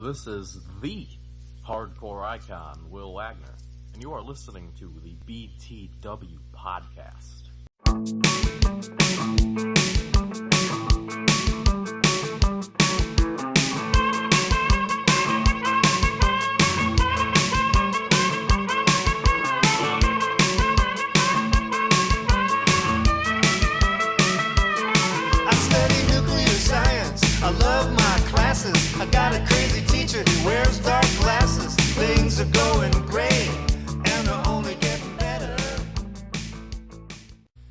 This is the hardcore icon, Will Wagner, and you are listening to the BTW podcast. I study nuclear science. I love my classes. I got a crazy teacher who wears dark glasses. Things are going great, and they're only getting better.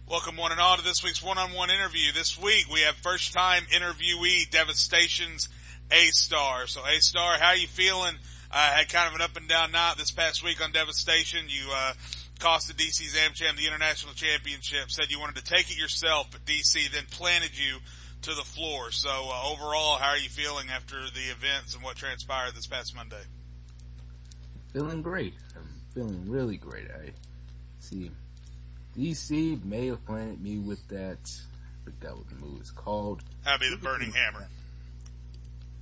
Welcome one and all to this week's one-on-one interview. This week we have first-time interviewee Devastation's A-Star. So A-Star, how you feeling? Had kind of an up-and-down night this past week on Devastation. You cost the DC's AmCham the International Championship, said you wanted to take it yourself, but DC then planted you to the floor. So overall, how are you feeling after the events and what transpired this past Monday? Feeling great. I'm feeling really great. I see DC may have planted me with that, I forgot what the move is called. That'd be the Burning Hammer.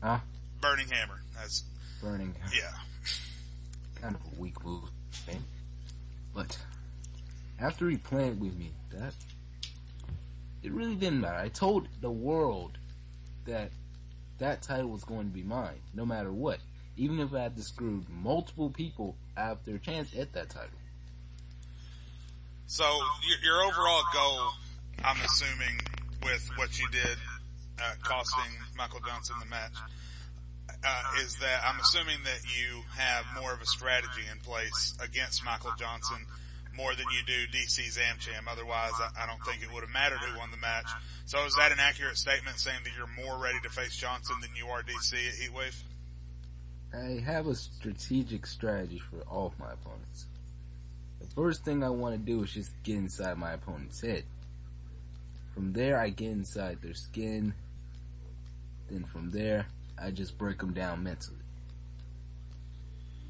Huh? Burning Hammer. That's Burning. yeah. Kind of a weak move. Okay? But after he planted with me, that it really didn't matter. I told the world that that title was going to be mine, no matter what. Even if I had to screw multiple people out of their chance at that title. So your overall goal, I'm assuming, with what you did, costing Michael Johnson the match, is that I'm assuming that you have more of a strategy in place against Michael Johnson more than you do DC's AmCham. Otherwise, I don't think it would have mattered who won the match. So is that an accurate statement, saying that you're more ready to face Johnson than you are DC at Heatwave? I have a strategic strategy for all of my opponents. The first thing I want to do is just get inside my opponent's head. From there, I get inside their skin. Then from there, I just break them down mentally.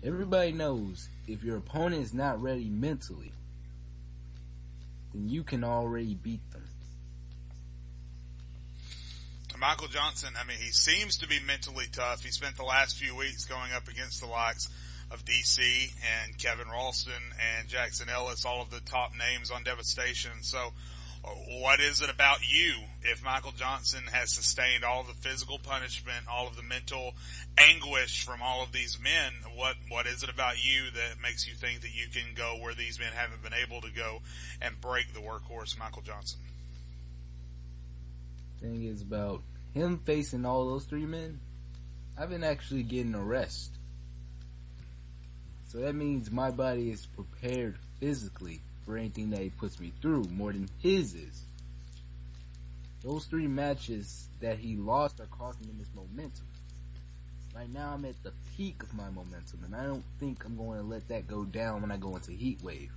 Everybody knows if your opponent is not ready mentally, then you can already beat them. Michael Johnson, I mean, he seems to be mentally tough. He spent the last few weeks going up against the likes of DC and Kevin Ralston and Jackson Ellis, all of the top names on Devastation. So what is it about you, if Michael Johnson has sustained all the physical punishment, all of the mental anguish from all of these men, what is it about you that makes you think that you can go where these men haven't been able to go and break the workhorse Michael Johnson? Thing is about him facing all those three men, I've been actually getting a rest. So that means my body is prepared physically for anything that he puts me through more than his is. Those three matches that he lost are costing him his momentum. Right now I'm at the peak of my momentum, and I don't think I'm going to let that go down when I go into Heatwave.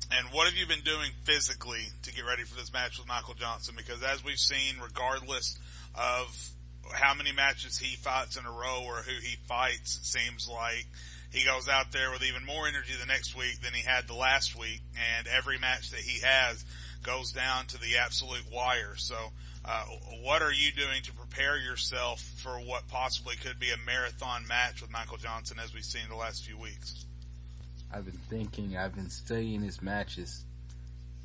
And what have you been doing physically to get ready for this match with Michael Johnson? Because as we've seen, regardless of how many matches he fights in a row or who he fights, it seems like he goes out there with even more energy the next week than he had the last week. And every match that he has goes down to the absolute wire. So what are you doing to prepare yourself for what possibly could be a marathon match with Michael Johnson as we've seen the last few weeks? I've been thinking, I've been studying his matches.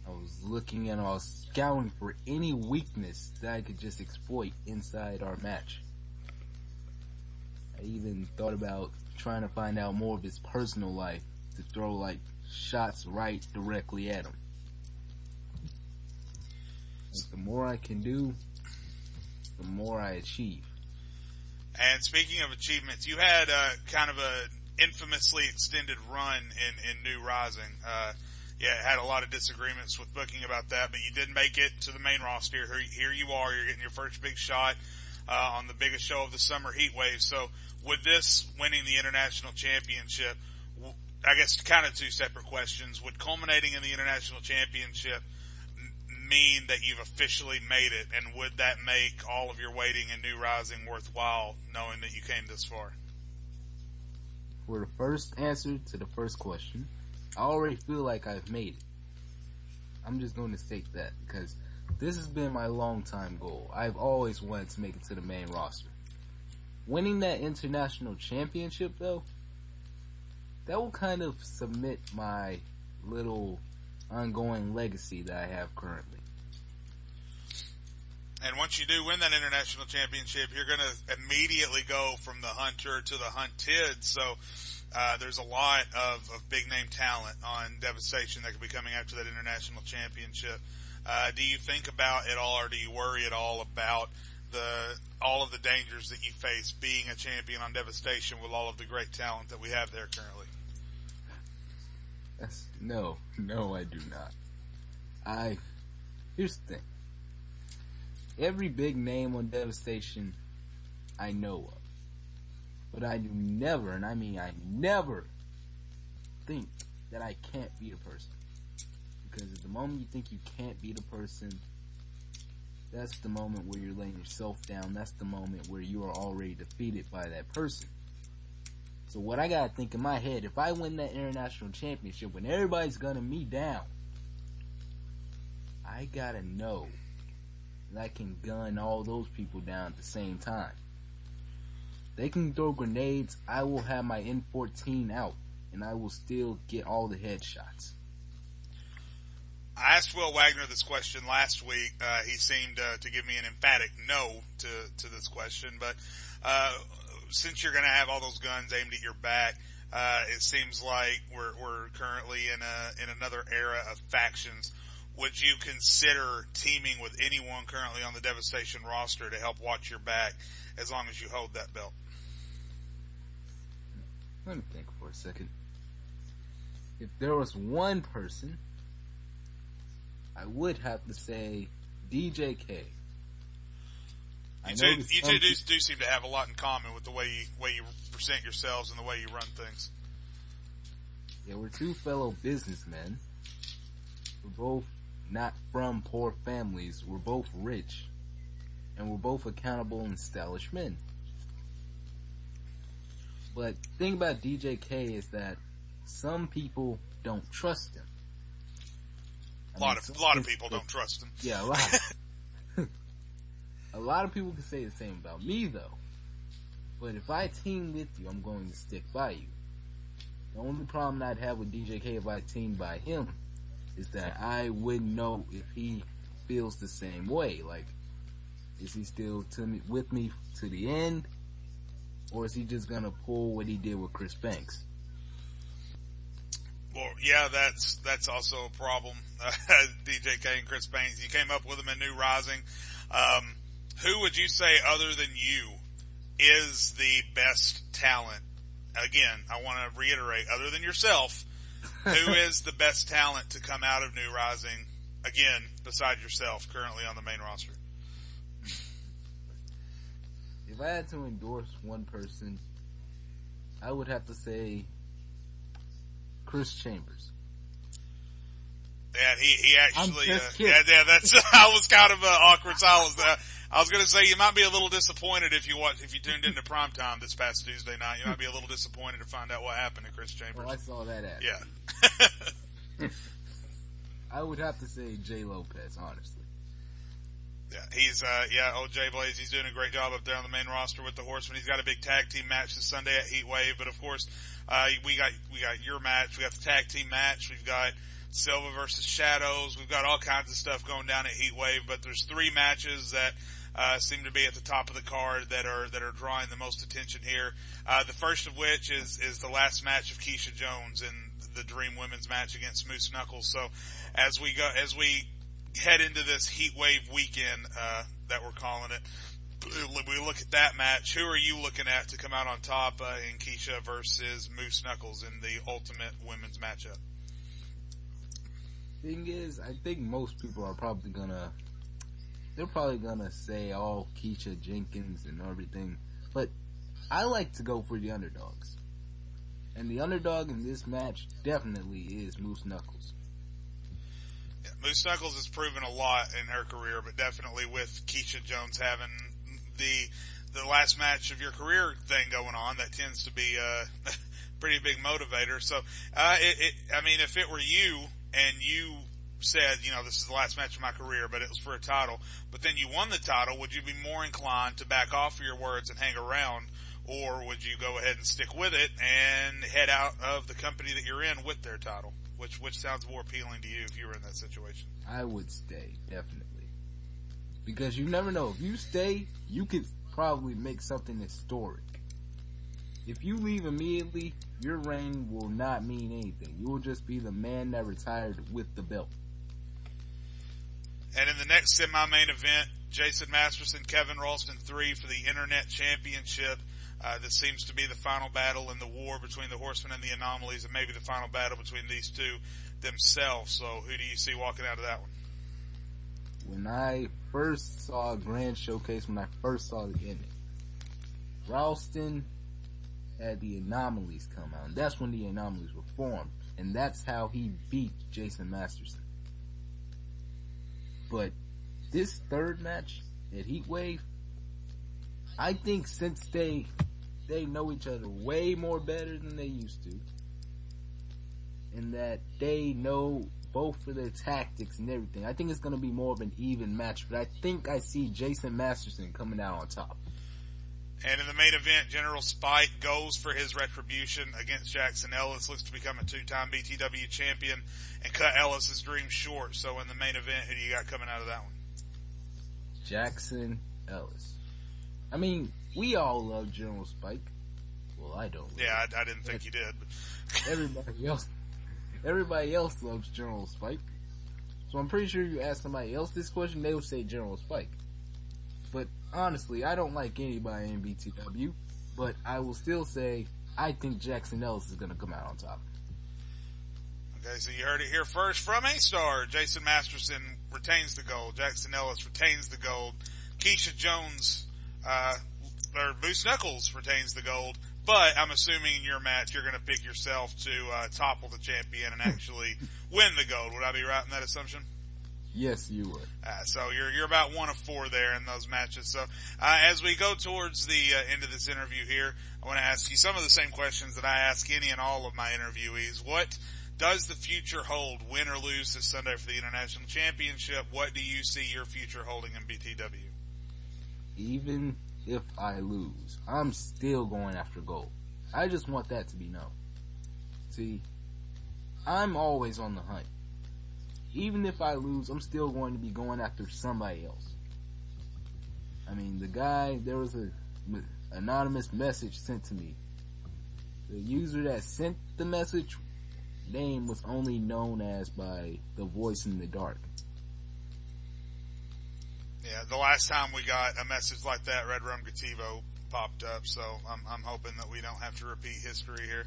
I was looking and I was scouting for any weakness that I could just exploit inside our match. I even thought about trying to find out more of his personal life to throw like shots right directly at him. Like, the more I can do, the more I achieve. And speaking of achievements, you had kind of a infamously extended run in New Rising. Had a lot of disagreements with booking about that, but you did make it to the main roster. Here you are. You're getting your first big shot on the biggest show of the summer, Heatwave. So with this winning the International Championship, I guess kind of two separate questions. Would culminating in the International Championship mean that you've officially made it, and would that make all of your waiting in New Rising worthwhile, knowing that you came this far? For the first answer to the first question, I already feel like I've made it. I'm just going to state that because this has been my long time goal. I've always wanted to make it to the main roster. winning that international championship, though, that will kind of submit my little ongoing legacy that I have currently. And once you do win that international championship, you're going to immediately go from the hunter to the hunted. So there's a lot of big name talent on Devastation that could be coming after that international championship. Do you think about it all, or do you worry at all about all of the dangers that you face being a champion on Devastation with all of the great talent that we have there currently? No, I do not. Here's the thing. Every big name on Devastation I know of. But I do never, and I mean I never, think that I can't beat a person. Because at the moment you think you can't beat a person, that's the moment where you're laying yourself down. That's the moment where you are already defeated by that person. So what I gotta think in my head, if I win that international championship when everybody's gunning me down, I gotta know that I can gun all those people down at the same time. They can throw grenades, I will have my N14 out, and I will still get all the headshots. I asked Will Wagner this question last week. He seemed to give me an emphatic no to this question, but since you're going to have all those guns aimed at your back, it seems like we're currently in another era of factions. Would you consider teaming with anyone currently on the Devastation roster to help watch your back as long as you hold that belt? Let me think for a second. If there was one person, I would have to say DJ K. You two do seem to have a lot in common with the way you present yourselves and the way you run things. Yeah, we're two fellow businessmen. We're both not from poor families. We're both rich. And we're both accountable and stylish men. But the thing about DJ K is that some people don't trust him. A lot of people don't trust him. Yeah, a lot. A lot of people can say the same about me, though. But if I team with you, I'm going to stick by you. The only problem I'd have with DJ K if I teamed by him is that I wouldn't know if he feels the same way. Like, is he still with me to the end? Or is he just going to pull what he did with Chris Banks? Well, yeah, that's also a problem. DJ K and Chris Banks, you came up with them in New Rising. Who would you say, other than you, is the best talent? Again, I want to reiterate, other than yourself, who is the best talent to come out of New Rising, again, besides yourself, currently on the main roster? If I had to endorse one person, I would have to say Chris Chambers. Yeah, he actually, that's, I was kind of awkward silence there. I was going to say you might be a little disappointed if you tuned into Primetime this past Tuesday night. You might be a little disappointed to find out what happened to Chris Chambers. Well, I saw that ad. Yeah. I would have to say Jay Lopez, honestly. Yeah, he's, old Jay Blaze, he's doing a great job up there on the main roster with the Horsemen. He's got a big tag team match this Sunday at Heatwave, but of course, we got your match, we got the tag team match, we've got Silva versus Shadows, we've got all kinds of stuff going down at Heatwave, but there's 3 matches that seem to be at the top of the card that are drawing the most attention here. The first of which is the last match of Keisha Jones in the Dream Women's match against Moose Knuckles. So as we head into this Heatwave weekend, that we're calling it, we look at that match. Who are you looking at to come out on top in Keisha versus Moose Knuckles in the Ultimate Women's matchup? Thing is, I think most people are probably gonna say, oh, Keisha Jenkins and everything. But I like to go for the underdogs. And the underdog in this match definitely is Moose Knuckles. Yeah, Moose Knuckles has proven a lot in her career, but definitely with Keisha Jones having the last match of your career thing going on, that tends to be a pretty big motivator. So, if it were you and you said, this is the last match of my career, but it was for a title, but then you won the title, would you be more inclined to back off of your words and hang around, or would you go ahead and stick with it and head out of the company that you're in with their title? Which sounds more appealing to you if you were in that situation? I would stay, definitely. Because you never know. If you stay, you could probably make something historic. If you leave immediately, your reign will not mean anything. You will just be the man that retired with the belt. And in the next semi-main event, Jason Masterson, Kevin Ralston 3 for the Internet Championship. This seems to be the final battle in the war between the Horsemen and the Anomalies, and maybe the final battle between these two themselves. So who do you see walking out of that one? When I first saw a Grand Showcase, when I first saw the image, Ralston had the Anomalies come out, and that's when the Anomalies were formed, and that's how he beat Jason Masterson. But this third match at Heatwave, I think since they know each other way more better than they used to, and that they know both for their tactics and everything, I think it's going to be more of an even match, but I think I see Jason Masterson coming out on top. And in the main event, General Spike goes for his retribution against Jackson Ellis, looks to become a 2-time BTW champion, and cut Ellis's dream short. So in the main event, who do you got coming out of that one? Jackson Ellis. I mean, we all love General Spike. Well, I don't. Yeah, I didn't think you did. But everybody else loves General Spike. So I'm pretty sure you ask somebody else this question, they would say General Spike. But honestly, I don't like anybody in BTW, but I will still say I think Jackson Ellis is going to come out on top. Okay, so you heard it here first from A-Star. Jason Masterson retains the gold. Jackson Ellis retains the gold. Keisha Jones, or Moose Knuckles retains the gold. But I'm assuming in your match you're going to pick yourself to topple the champion and actually win the gold. Would I be right in that assumption? Yes, you would. So you're about 1 of 4 there in those matches. So as we go towards the end of this interview here, I want to ask you some of the same questions that I ask any and all of my interviewees. What does the future hold, win or lose this Sunday for the International Championship? What do you see your future holding in BTW? Even if I lose, I'm still going after gold. I just want that to be known. See, I'm always on the hunt. Even if I lose, I'm still going to be going after somebody else. I mean, there was an anonymous message sent to me. The user that sent the message name was only known as by the voice in the dark. Yeah, the last time we got a message like that, Red Rum Gativo popped up, so I'm hoping that we don't have to repeat history here.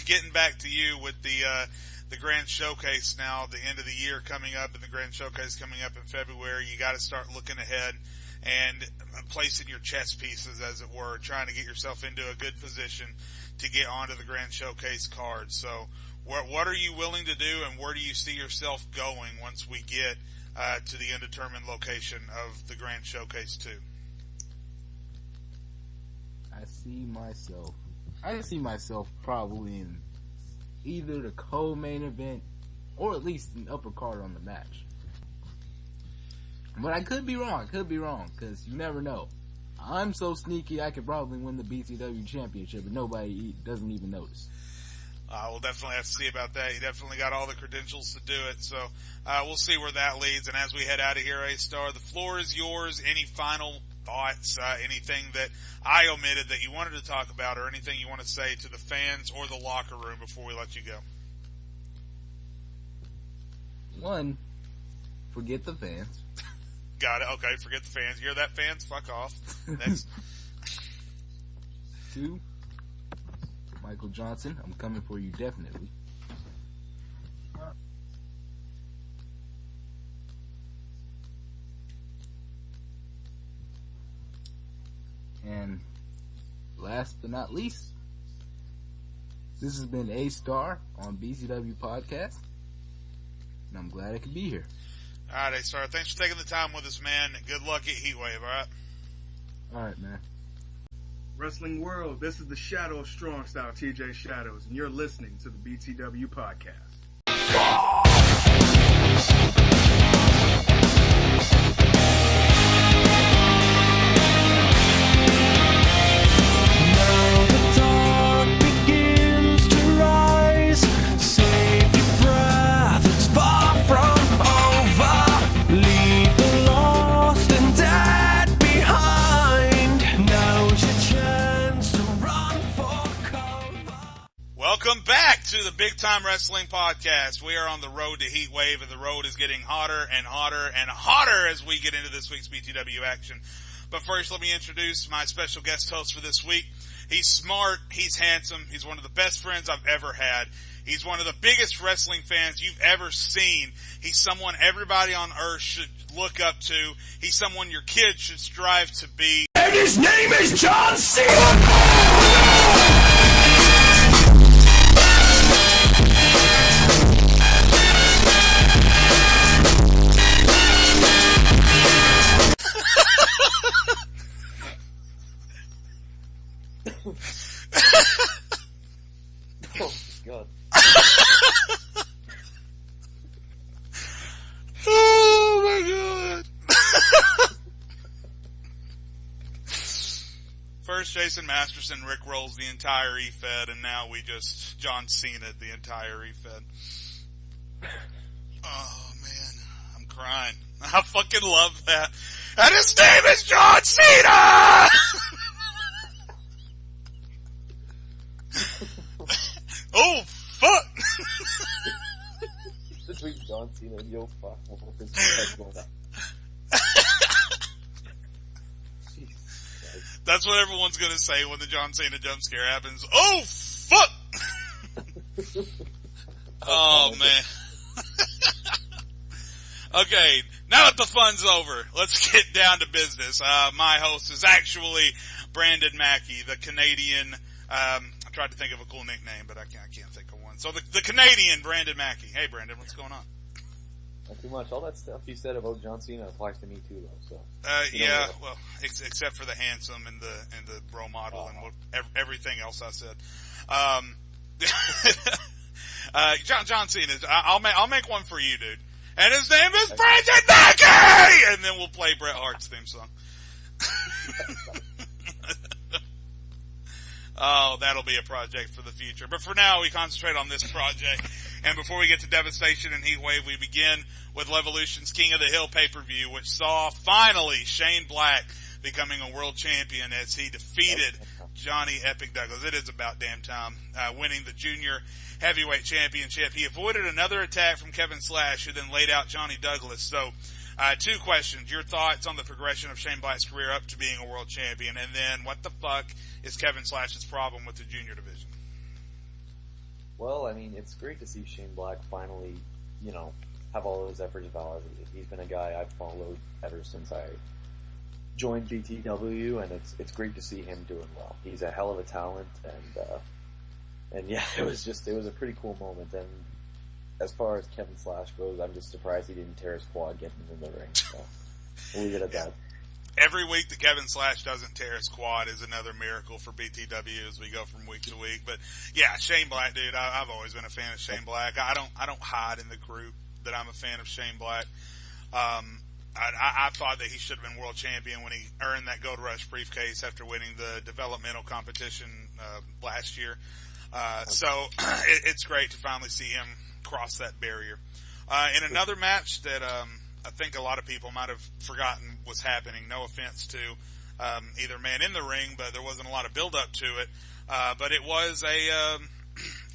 Getting back to you with the Grand Showcase now, the end of the year coming up, and the Grand Showcase coming up in February, you got to start looking ahead and placing your chess pieces, as it were, trying to get yourself into a good position to get onto the Grand Showcase card. So, what are you willing to do, and where do you see yourself going once we get to the undetermined location of the Grand Showcase 2? I see myself probably in either the co-main event or at least an upper card on the match. But I could be wrong, because you never know. I'm so sneaky I could probably win the BTW championship and nobody doesn't even notice. We'll definitely have to see about that. You definitely got all the credentials to do it, so we'll see where that leads. And as we head out of here, A-Star, the floor is yours. Any final thoughts, anything that I omitted that you wanted to talk about, or anything you want to say to the fans or the locker room before we let you go? One, forget the fans. Got it. Okay, forget the fans. You hear that, fans? Fuck off. Next. 2, Michael Johnson, I'm coming for you definitely. And last but not least, this has been A-Star on BTW Podcast, and I'm glad I could be here. Alright, A-Star, thanks for taking the time with us, man. Good luck at Heatwave, alright? Alright, man. Wrestling World, this is the Shadow of Strong Style, TJ Shadows, and you're listening to the BTW Podcast. to the Big Time Wrestling Podcast. We are on the road to Heatwave, and the road is getting hotter and hotter and hotter as we get into this week's BTW action. But first, let me introduce my special guest host for this week. He's smart, he's handsome, he's one of the best friends I've ever had. He's one of the biggest wrestling fans you've ever seen. He's someone everybody on earth should look up to. He's someone your kids should strive to be. And his name is John Cena! Oh, God. Oh, my God. First, Jason Masterson Rick rolls the entire E-Fed, and now we just John Cena the entire E-Fed. Oh, man. I'm crying. I fucking love that. And his name is John Cena! Oh, fuck! This week's John Cena, yo, fuck. This head's going up. That's what everyone's gonna say when the John Cena jump scare happens. Oh, fuck! Oh, man. Okay, now that the fun's over, let's get down to business. My host is actually Bradon Maki, the Canadian, I tried to think of a cool nickname, but I can't think of one. So the Canadian Bradon Maki. Hey, Bradon, what's going on? Not too much. All that stuff you said about John Cena applies to me too, though. So. Yeah, well, except for the handsome and the role model and everything else I said. John Cena. I'll make one for you, dude. And his name is Bradon Maki! And then we'll play Bret Hart's theme song. Oh, that'll be a project for the future. But for now, we concentrate on this project. And before we get to Devastation and Heatwave, we begin with Levolution's King of the Hill pay-per-view, which saw finally Shane Black becoming a world champion as he defeated Johnny Epic Douglas. It is about damn time, winning the junior heavyweight championship. He avoided another attack from Kevin Slash, who then laid out Johnny Douglas. So, two questions. Your thoughts on the progression of Shane Black's career up to being a world champion, and then what the fuck is Kevin Slash's problem with the junior division? Well, I mean, it's great to see Shane Black finally, have all his efforts validated. He's been a guy I've followed ever since I joined BTW, and it's great to see him doing well. He's a hell of a talent, and yeah, it was a pretty cool moment. And as far as Kevin Slash goes, I'm just surprised he didn't tear his quad getting in the ring. So we'll leave it at that. Every week that Kevin Slash doesn't tear his quad is another miracle for BTW as we go from week to week. But yeah, Shane Black, dude, I've always been a fan of Shane Black. I don't hide in the group that I'm a fan of Shane Black. I thought that he should have been world champion when he earned that Gold Rush briefcase after winning the developmental competition last year. So it's great to finally see him cross that barrier. In another match that I think a lot of people might have forgotten was happening. No offense to either man in the ring, but there wasn't a lot of build up to it. But it was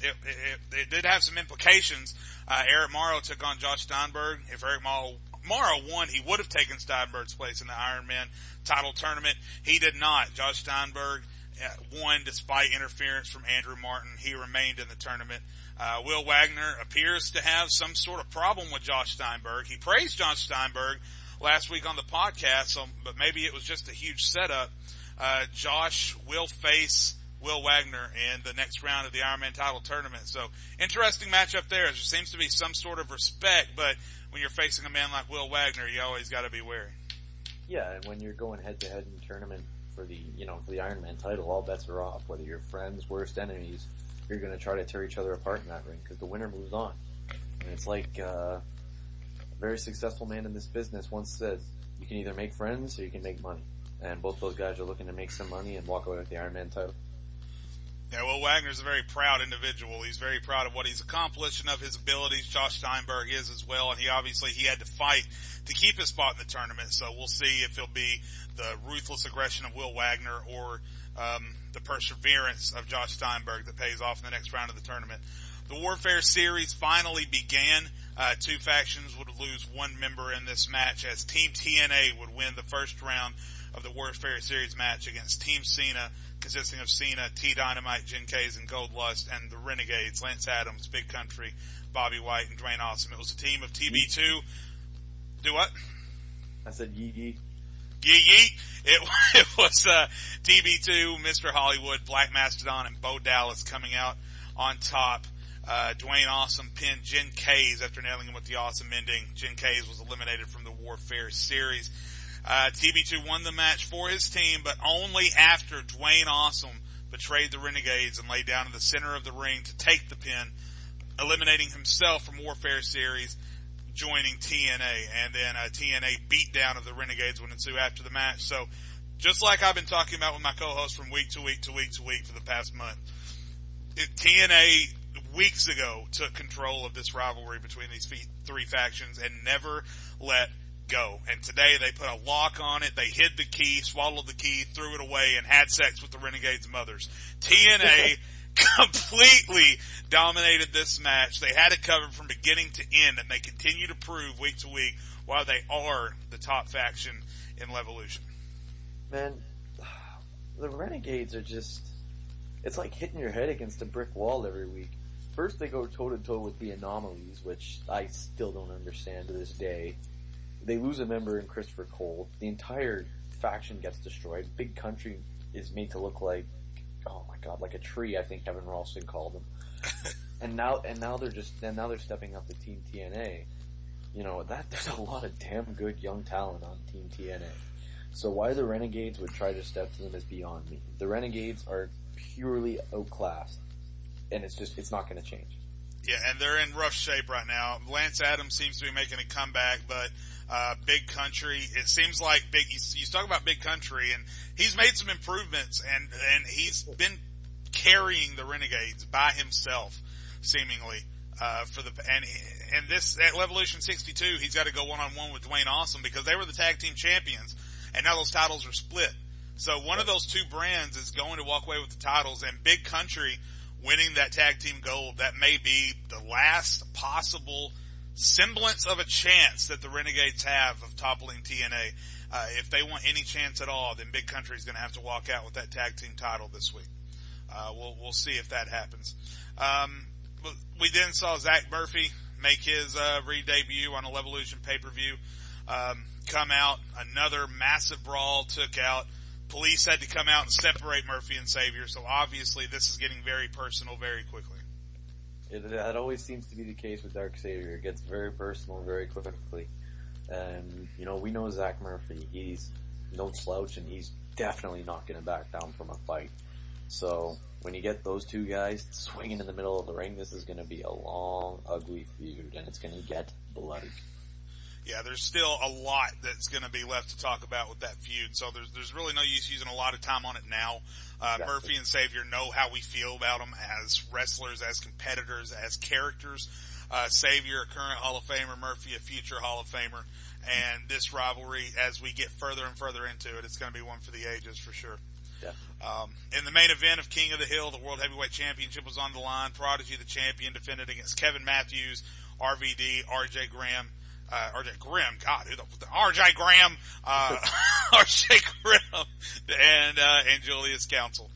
it did have some implications. Eric Morrow took on Josh Steinberg. If Eric Morrow won, he would have taken Steinberg's place in the Iron Man title tournament. He did not. Josh Steinberg won despite interference from Andrew Martin. He remained in the tournament. Will Wagner appears to have some sort of problem with Josh Steinberg. He praised Josh Steinberg last week on the podcast, but maybe it was just a huge setup. Josh will face Will Wagner in the next round of the Iron Man title tournament. So, interesting matchup there. There seems to be some sort of respect, but when you're facing a man like Will Wagner, you always got to be wary. Yeah, and when you're going head to head in the tournament for the Iron Man title, all bets are off. Whether you're friends, worst enemies, you're going to try to tear each other apart in that ring because the winner moves on. And it's like a very successful man in this business once said, you can either make friends or you can make money. And both those guys are looking to make some money and walk away with the Iron Man title. Yeah, Will Wagner's a very proud individual. He's very proud of what he's accomplished and of his abilities. Josh Steinberg is as well, and he had to fight to keep his spot in the tournament. So we'll see if it'll be the ruthless aggression of Will Wagner or the perseverance of Josh Steinberg that pays off in the next round of the tournament. The Warfare Series finally began. Two factions would lose one member in this match, as Team TNA would win the first round of the Warfare Series match against Team Cena, consisting of Cena, T-Dynamite, Jen Kays, and Goldlust, and the Renegades, Lance Adams, Big Country, Bobby White, and Dwayne Awesome. It was a team of TB2. Do what? I said yeet yeet. Yeet yeet. It was TB2, Mr. Hollywood, Black Mastodon, and Bo Dallas coming out on top. Dwayne Awesome pinned Jen Kays after nailing him with the Awesome ending. Jen Kays was eliminated from the Warfare Series. TB2 won the match for his team, but only after Dwayne Awesome betrayed the Renegades and laid down in the center of the ring to take the pin, eliminating himself from Warfare Series, joining TNA. And then TNA beat down of the Renegades would ensue after the match. So, just like I've been talking about with my co-host from week to week to week to week for the past month, TNA weeks ago took control of this rivalry between these three factions and never let go. And today they put a lock on it. They hid the key, swallowed the key, threw it away, and had sex with the Renegades' mothers. TNA completely dominated this match. They had it covered from beginning to end, and they continue to prove week to week why they are the top faction in Levolution. Man, the Renegades are just, it's like hitting your head against a brick wall every week. First they go toe-to-toe with the Anomalies, which I still don't understand to this day. They lose a member in Christopher Cole. The entire faction gets destroyed. Big Country is made to look like, oh my god, like a tree, I think Kevin Ralston called them. and now they're stepping up to Team TNA. You know, there's a lot of damn good young talent on Team TNA. So why the Renegades would try to step to them is beyond me. The Renegades are purely outclassed, and it's not going to change. Yeah, and they're in rough shape right now. Lance Adams seems to be making a comeback, but Big Country, it seems like you talk about Big Country, and he's made some improvements, and he's been carrying the Renegades by himself, seemingly, and this, at Levolution 62, he's got to go one-on-one with Dwayne Awesome, because they were the tag team champions, and now those titles are split. So one of those two brands is going to walk away with the titles, and Big Country winning that tag team gold, that may be the last possible semblance of a chance that the Renegades have of toppling TNA. If they want any chance at all, then Big Country is going to have to walk out with that tag team title this week. We'll see if that happens. We then saw Zach Murphy make his re-debut on a Levolution pay-per-view. Come out, another massive brawl took out. Police had to come out and separate Murphy and Xavier, so obviously this is getting very personal very quickly. That always seems to be the case with Dark Xavier. It gets very personal very quickly. And, you know, we know Zach Murphy. He's no slouch, and he's definitely not going to back down from a fight. So, when you get those two guys swinging in the middle of the ring, this is going to be a long, ugly feud, and it's going to get bloody. Yeah, there's still a lot that's going to be left to talk about with that feud, so there's really no use using a lot of time on it now. Exactly. Murphy and Xavier know how we feel about them as wrestlers, as competitors, as characters. Xavier, a current Hall of Famer, Murphy, a future Hall of Famer, and this rivalry, as we get further and further into it, it's going to be one for the ages for sure. Yeah. In the main event of King of the Hill, the World Heavyweight Championship was on the line. Prodigy, the champion, defended against Kevin Matthews, RVD, RJ Graham, RJ Grimm, God, RJ Graham, RJ Grimm, and Julius Council.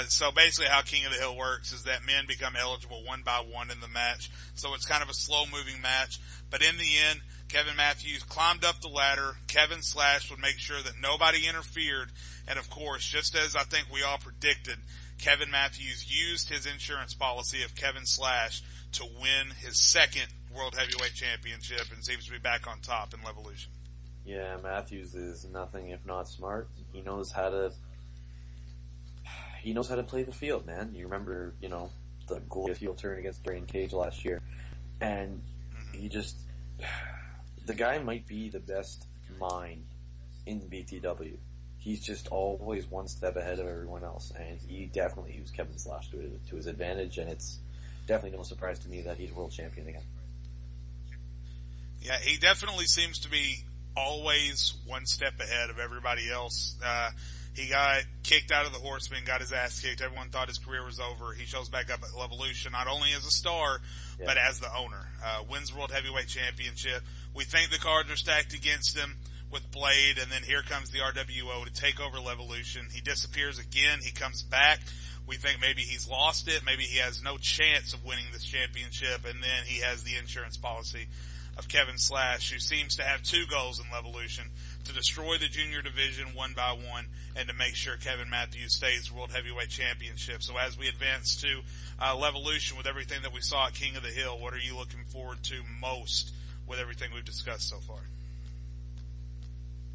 So basically how King of the Hill works is that men become eligible one by one in the match. So it's kind of a slow moving match. But in the end, Kevin Matthews climbed up the ladder. Kevin Slash would make sure that nobody interfered. And of course, just as I think we all predicted, Kevin Matthews used his insurance policy of Kevin Slash to win his second World Heavyweight Championship and seems to be back on top in Levolution. Yeah, Matthews is nothing if not smart. He knows how to play the field, man. You remember, you know, the glorious heel turn against Brian Cage last year. And the guy might be the best mind in BTW. He's just always one step ahead of everyone else, and he definitely used Kevin Slash to his advantage, and it's definitely no surprise to me that he's world champion again. Yeah, he definitely seems to be always one step ahead of everybody else. He got kicked out of the Horsemen, got his ass kicked. Everyone thought his career was over. He shows back up at Levolution, not only as a star, but as the owner. Wins World Heavyweight Championship. We think the cards are stacked against him with Blade, and then here comes the RWO to take over Levolution. He disappears again. He comes back. We think maybe he's lost it. Maybe he has no chance of winning this championship, and then he has the insurance policy of Kevin Slash, who seems to have two goals in Levolution: to destroy the junior division one by one, and to make sure Kevin Matthews stays World Heavyweight Championship. So as we advance to Levolution with everything that we saw at King of the Hill, what are you looking forward to most with everything we've discussed so far?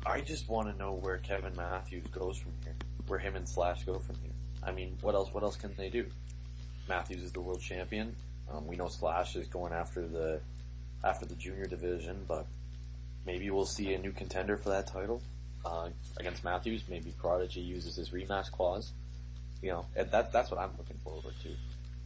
I just want to know where Kevin Matthews goes from here, where him and Slash go from here. I mean, what else can they do? Matthews is the world champion. We know Slash is going after the junior division, but maybe we'll see a new contender for that title against Matthews. Maybe Prodigy uses his rematch clause. You know, that's what I'm looking forward to,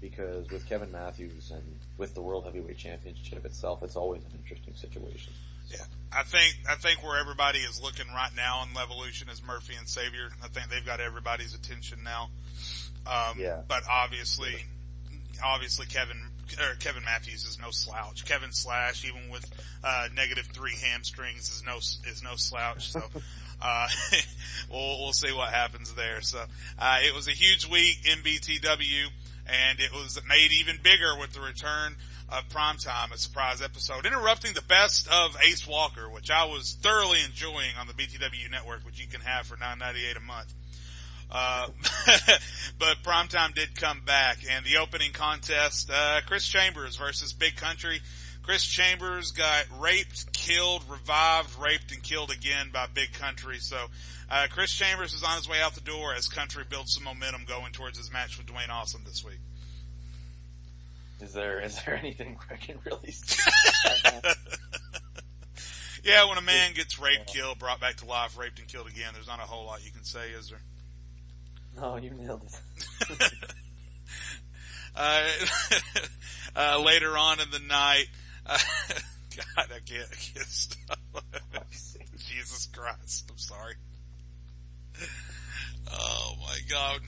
because with Kevin Matthews and with the World Heavyweight Championship itself, it's always an interesting situation. Yeah, I think where everybody is looking right now in Levolution is Murphy and Xavier. I think they've got everybody's attention now. But obviously Kevin Matthews is no slouch. Kevin Slash, even with -3 hamstrings, is no slouch. So we'll see what happens there. So it was a huge week in BTW, and it was made even bigger with the return of Primetime, a surprise episode, interrupting the best of Ace Walker, which I was thoroughly enjoying on the BTW network, which you can have for $9.98 a month. But Primetime did come back, and the opening contest, Chris Chambers versus Big Country. Chris Chambers got raped, killed, revived, raped, and killed again by Big Country. So, Chris Chambers is on his way out the door as Country builds some momentum going towards his match with Dwayne Awesome this week. Is there anything I can really say? Yeah, when a man gets raped, killed, brought back to life, raped and killed again, there's not a whole lot you can say, is there? No, you nailed it. Later on in the night, God, I can't stop. Jesus Christ, I'm sorry. Oh my God.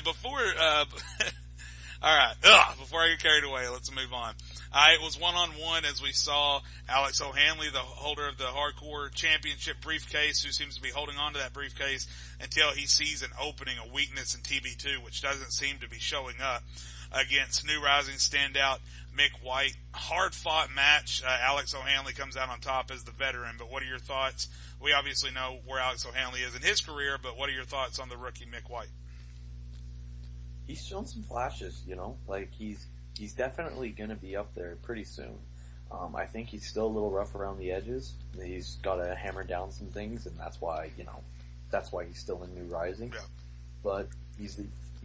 Before I get carried away, let's move on. It was one-on-one as we saw Alex O'Hanley, the holder of the Hardcore Championship briefcase, who seems to be holding on to that briefcase until he sees an opening, a weakness in TB2, which doesn't seem to be showing up, against New Rising standout Mick White. Hard-fought match. Alex O'Hanley comes out on top as the veteran, but what are your thoughts? We obviously know where Alex O'Hanley is in his career, but what are your thoughts on the rookie Mick White? He's shown some flashes, you know, like he's definitely gonna be up there pretty soon. I think he's still a little rough around the edges. He's gotta hammer down some things, and that's why he's still in New Rising. Yeah. But he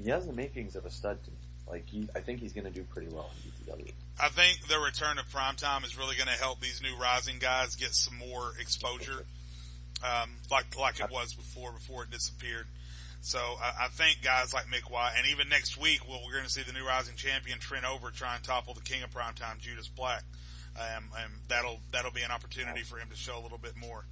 has the makings of a stud to me. Like I think he's gonna do pretty well in BTW. I think the return of Primetime is really gonna help these New Rising guys get some more exposure, like it was before it disappeared. So I think guys like Mick White, and even next week we're going to see the New Rising champion Trent Over try and topple the King of Primetime, Judas Black, and that'll be an opportunity for him to show a little bit more.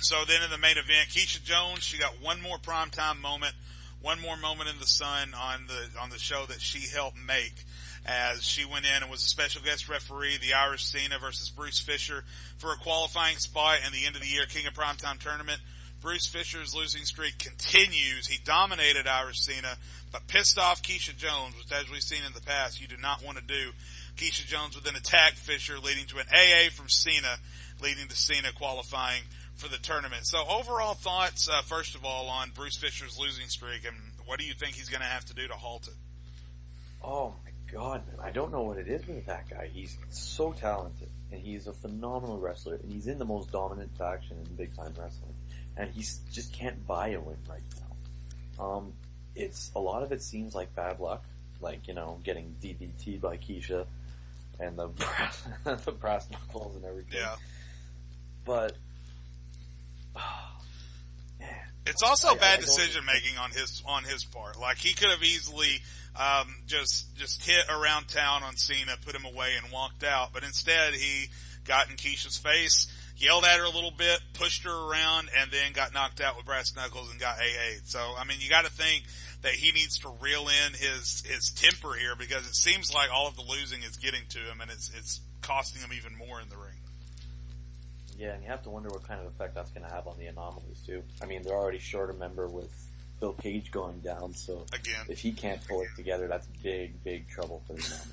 So then in the main event, Keisha Jones, she got one more Primetime moment, one more moment in the sun on the show that she helped make, as she went in and was a special guest referee, the Irish Cena versus Bruce Fisher, for a qualifying spot in the end of the year King of Primetime tournament. Bruce Fisher's losing streak continues. He dominated Irish Cena, but pissed off Keisha Jones, which, as we've seen in the past, you do not want to do. Keisha Jones would then attack Fisher, leading to an AA from Cena, leading to Cena qualifying for the tournament. So overall thoughts, first of all, on Bruce Fisher's losing streak, and what do you think he's going to have to do to halt it? Oh my God, man. I don't know what it is with that guy. He's so talented, and he's a phenomenal wrestler, and he's in the most dominant faction in big time wrestling. And he just can't buy a win right now. A lot of it seems like bad luck, like, you know, getting DDT'd by Keisha and the brass knuckles and everything. Yeah. But, man. It's also bad decision making on his part. Like, he could have easily, just hit around town on Cena, put him away and walked out, but instead he got in Keisha's face, yelled at her a little bit, pushed her around, and then got knocked out with brass knuckles and got AA'd. So, I mean, you got to think that he needs to reel in his temper here, because it seems like all of the losing is getting to him, and it's costing him even more in the ring. Yeah, and you have to wonder what kind of effect that's going to have on the Anomalies too. I mean, they're already short a member with Bill Cage going down, so Again. if he can't pull it together, that's big trouble for the Anomalies.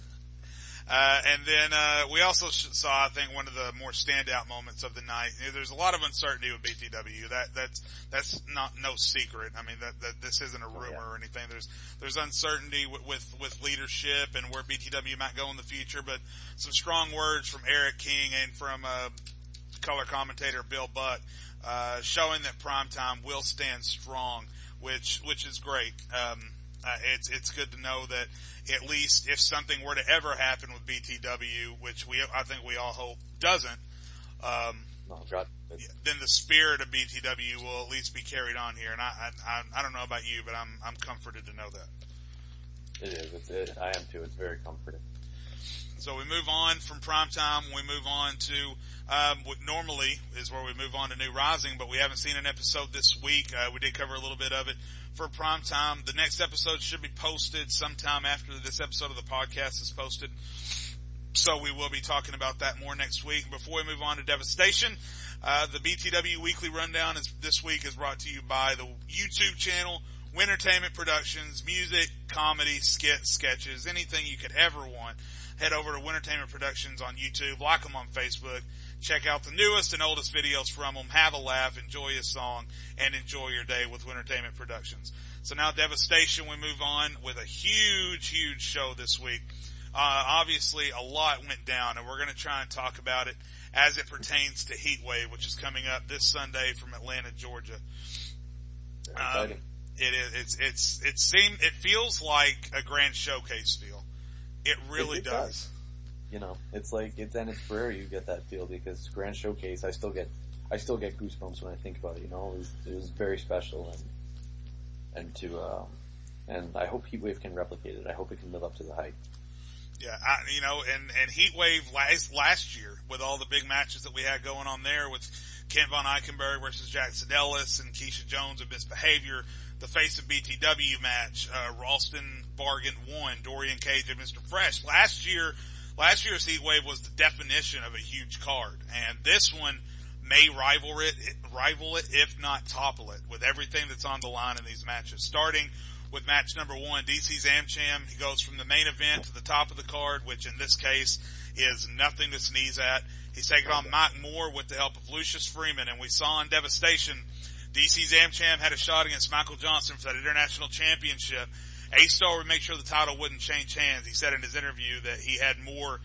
And then we also saw, I think, one of the more standout moments of the night. There's a lot of uncertainty with BTW. That's not no secret. I mean, that this isn't a rumor or anything. There's uncertainty with leadership and where BTW might go in the future. But some strong words from Eric King and from color commentator Bill Buck, showing that Primetime will stand strong, which is great. It's good to know that at least if something were to ever happen with BTW, which I think we all hope doesn't, then the spirit of BTW will at least be carried on here. And I don't know about you, but I'm comforted to know that. It is. I am too. It's very comforting. So we move on from Primetime. We move on to what normally is where we move on to New Rising, but we haven't seen an episode this week. We did cover a little bit of it for Primetime. The next episode should be posted sometime after this episode of the podcast is posted. So we will be talking about that more next week. Before we move on to Devastation, the BTW Weekly Rundown this week is brought to you by the YouTube channel, WINNERTAINMENT Productions. Music, comedy, skits, sketches, anything you could ever want. Head over to WINNERTAINMENT Productions on YouTube, like them on Facebook, check out the newest and oldest videos from them, have a laugh, enjoy a song, and enjoy your day with WINNERTAINMENT Productions. So now Devastation, we move on with a huge show this week. Obviously a lot went down, and we're going to try and talk about it as it pertains to Heatwave, which is coming up this Sunday from Atlanta, Georgia. Exciting. It feels like a grand showcase feel. It really does. You know, it's like it's rare you get that feel, because Grand Showcase, I still get goosebumps when I think about it. You know, it was very special, and I hope Heatwave can replicate it. I hope it can live up to the hype. Yeah, and Heatwave last year, with all the big matches that we had going on there, with Kent Von Eichenberg versus Jack Sedelis and Keisha Jones of Misbehavior, the Face of BTW match, Ralston Bargain won, Dorian Cage and Mr. Fresh. Last year's Heatwave was the definition of a huge card, and this one may rival it, if not topple it, with everything that's on the line in these matches. Starting with match number 1, DC Zamcham. He goes from the main event to the top of the card, which in this case is nothing to sneeze at. He's taking on Mike Moore with the help of Lucius Freeman, and we saw in Devastation, DC Zamcham had a shot against Michael Johnson for that international championship. A-Star would make sure the title wouldn't change hands. He said in his interview that he had more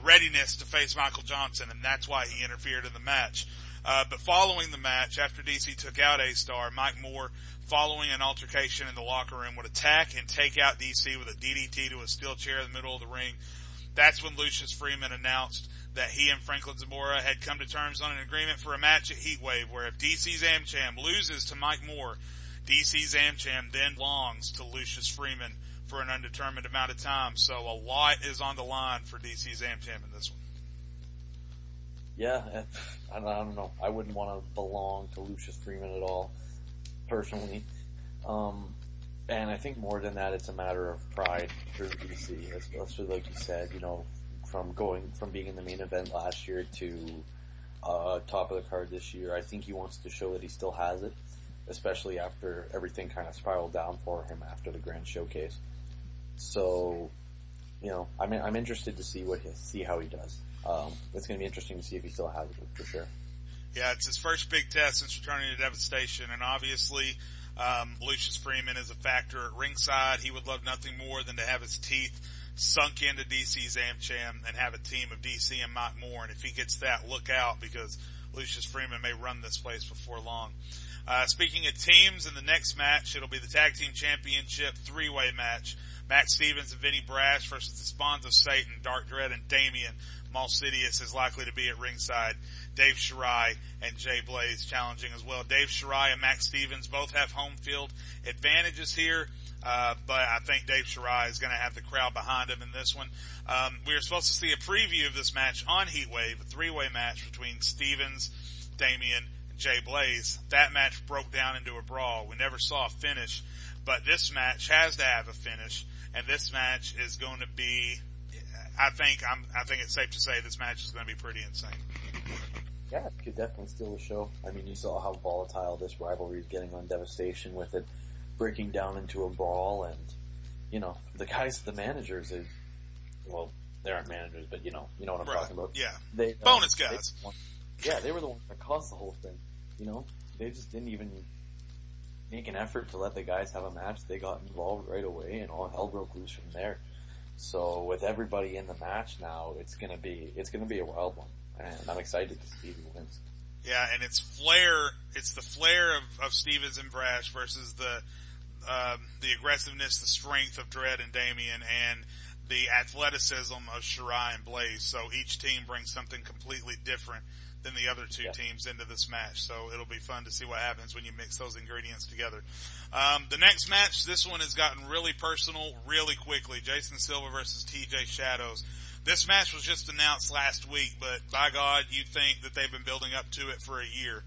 readiness to face Michael Johnson, and that's why he interfered in the match. But following the match, after DC took out A-Star, Mike Moore, following an altercation in the locker room, would attack and take out DC with a DDT to a steel chair in the middle of the ring. That's when Lucius Freeman announced that he and Franklin Zamora had come to terms on an agreement for a match at Heatwave, where if DC Zamcham loses to Mike Moore, DC Zamcham then belongs to Lucius Freeman for an undetermined amount of time. So a lot is on the line for DC Zamcham in this one. Yeah, I don't know. I wouldn't want to belong to Lucius Freeman at all, personally. And I think more than that, it's a matter of pride for DC. Especially like you said, you know, from being in the main event last year to top of the card this year. I think he wants to show that he still has it, especially after everything kind of spiraled down for him after the Grand Showcase. So, you know, I'm interested to see how he does. It's going to be interesting to see if he still has it for sure. Yeah, it's his first big test since returning to Devastation, and obviously Lucius Freeman is a factor at ringside. He would love nothing more than to have his teeth sunk into DC Zamcham and have a team of DC and Mike Moore. And if he gets that, look out, because Lucius Freeman may run this place before long. Speaking of teams, in the next match, it'll be the Tag Team Championship 3-way match. Matt Stevens and Vinny Brash versus the Spawns of Satan, Dark Dread and Damien. Malsidious is likely to be at ringside. Dave Shirai and Jay Blaze challenging as well. Dave Shirai and Max Stevens both have home field advantages here, but I think Dave Shirai is going to have the crowd behind him in this one. We were supposed to see a preview of this match on Heatwave, a three-way match between Stevens, Damian, and Jay Blaze. That match broke down into a brawl. We never saw a finish, but this match has to have a finish, and this match is going to be, I think it's safe to say this match is going to be pretty insane. Yeah, it could definitely steal the show. I mean, you saw how volatile this rivalry is getting on Devastation, with it breaking down into a brawl, and, you know, the guys, the managers, well, they aren't managers, but you know what I'm talking about. Yeah. They, bonus guys. They were the ones that caused the whole thing. You know, they just didn't even make an effort to let the guys have a match. They got involved right away, and all hell broke loose from there. So with everybody in the match now, it's gonna be a wild one, and I'm excited to see who wins. Yeah, and it's the flair of Stevens and Brash versus the aggressiveness, the strength of Dredd and Damian, and the athleticism of Shirai and Blaze. So each team brings something completely different than the other two teams into this match. So it'll be fun to see what happens when you mix those ingredients together. The next match, this one has gotten really personal really quickly. Jason Silva versus TJ Shadows. This match was just announced last week, but by God, you'd think that they've been building up to it for a year.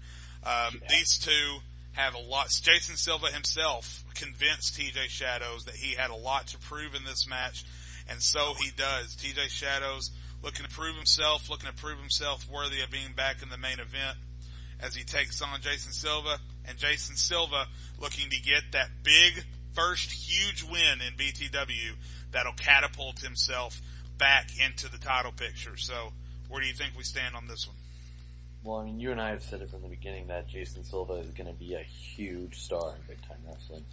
These two have a lot. Jason Silva himself convinced TJ Shadows that he had a lot to prove in this match, and so he does. TJ Shadows looking to prove himself worthy of being back in the main event as he takes on Jason Silva, and Jason Silva looking to get that big first huge win in BTW that'll catapult himself back into the title picture. So where do you think we stand on this one? Well, I mean, you and I have said it from the beginning that Jason Silva is going to be a huge star in big time wrestling,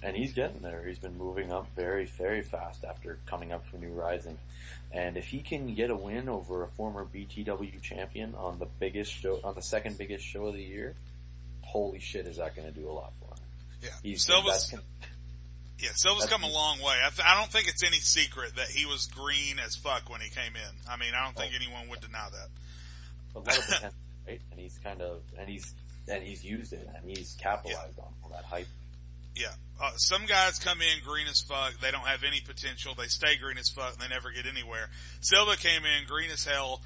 and he's getting there. He's been moving up very, very fast after coming up from New Rising. And if he can get a win over a former BTW champion on the biggest show, on the second biggest show of the year, holy shit, is that going to do a lot for him? Yeah, Silva's come a long way. I don't think it's any secret that he was green as fuck when he came in. I mean, I don't think anyone would deny that. A lot of potential, right? And he's used it, and he's capitalized on that hype. Yeah. Some guys come in green as fuck. They don't have any potential. They stay green as fuck and they never get anywhere. Silva came in green as hell,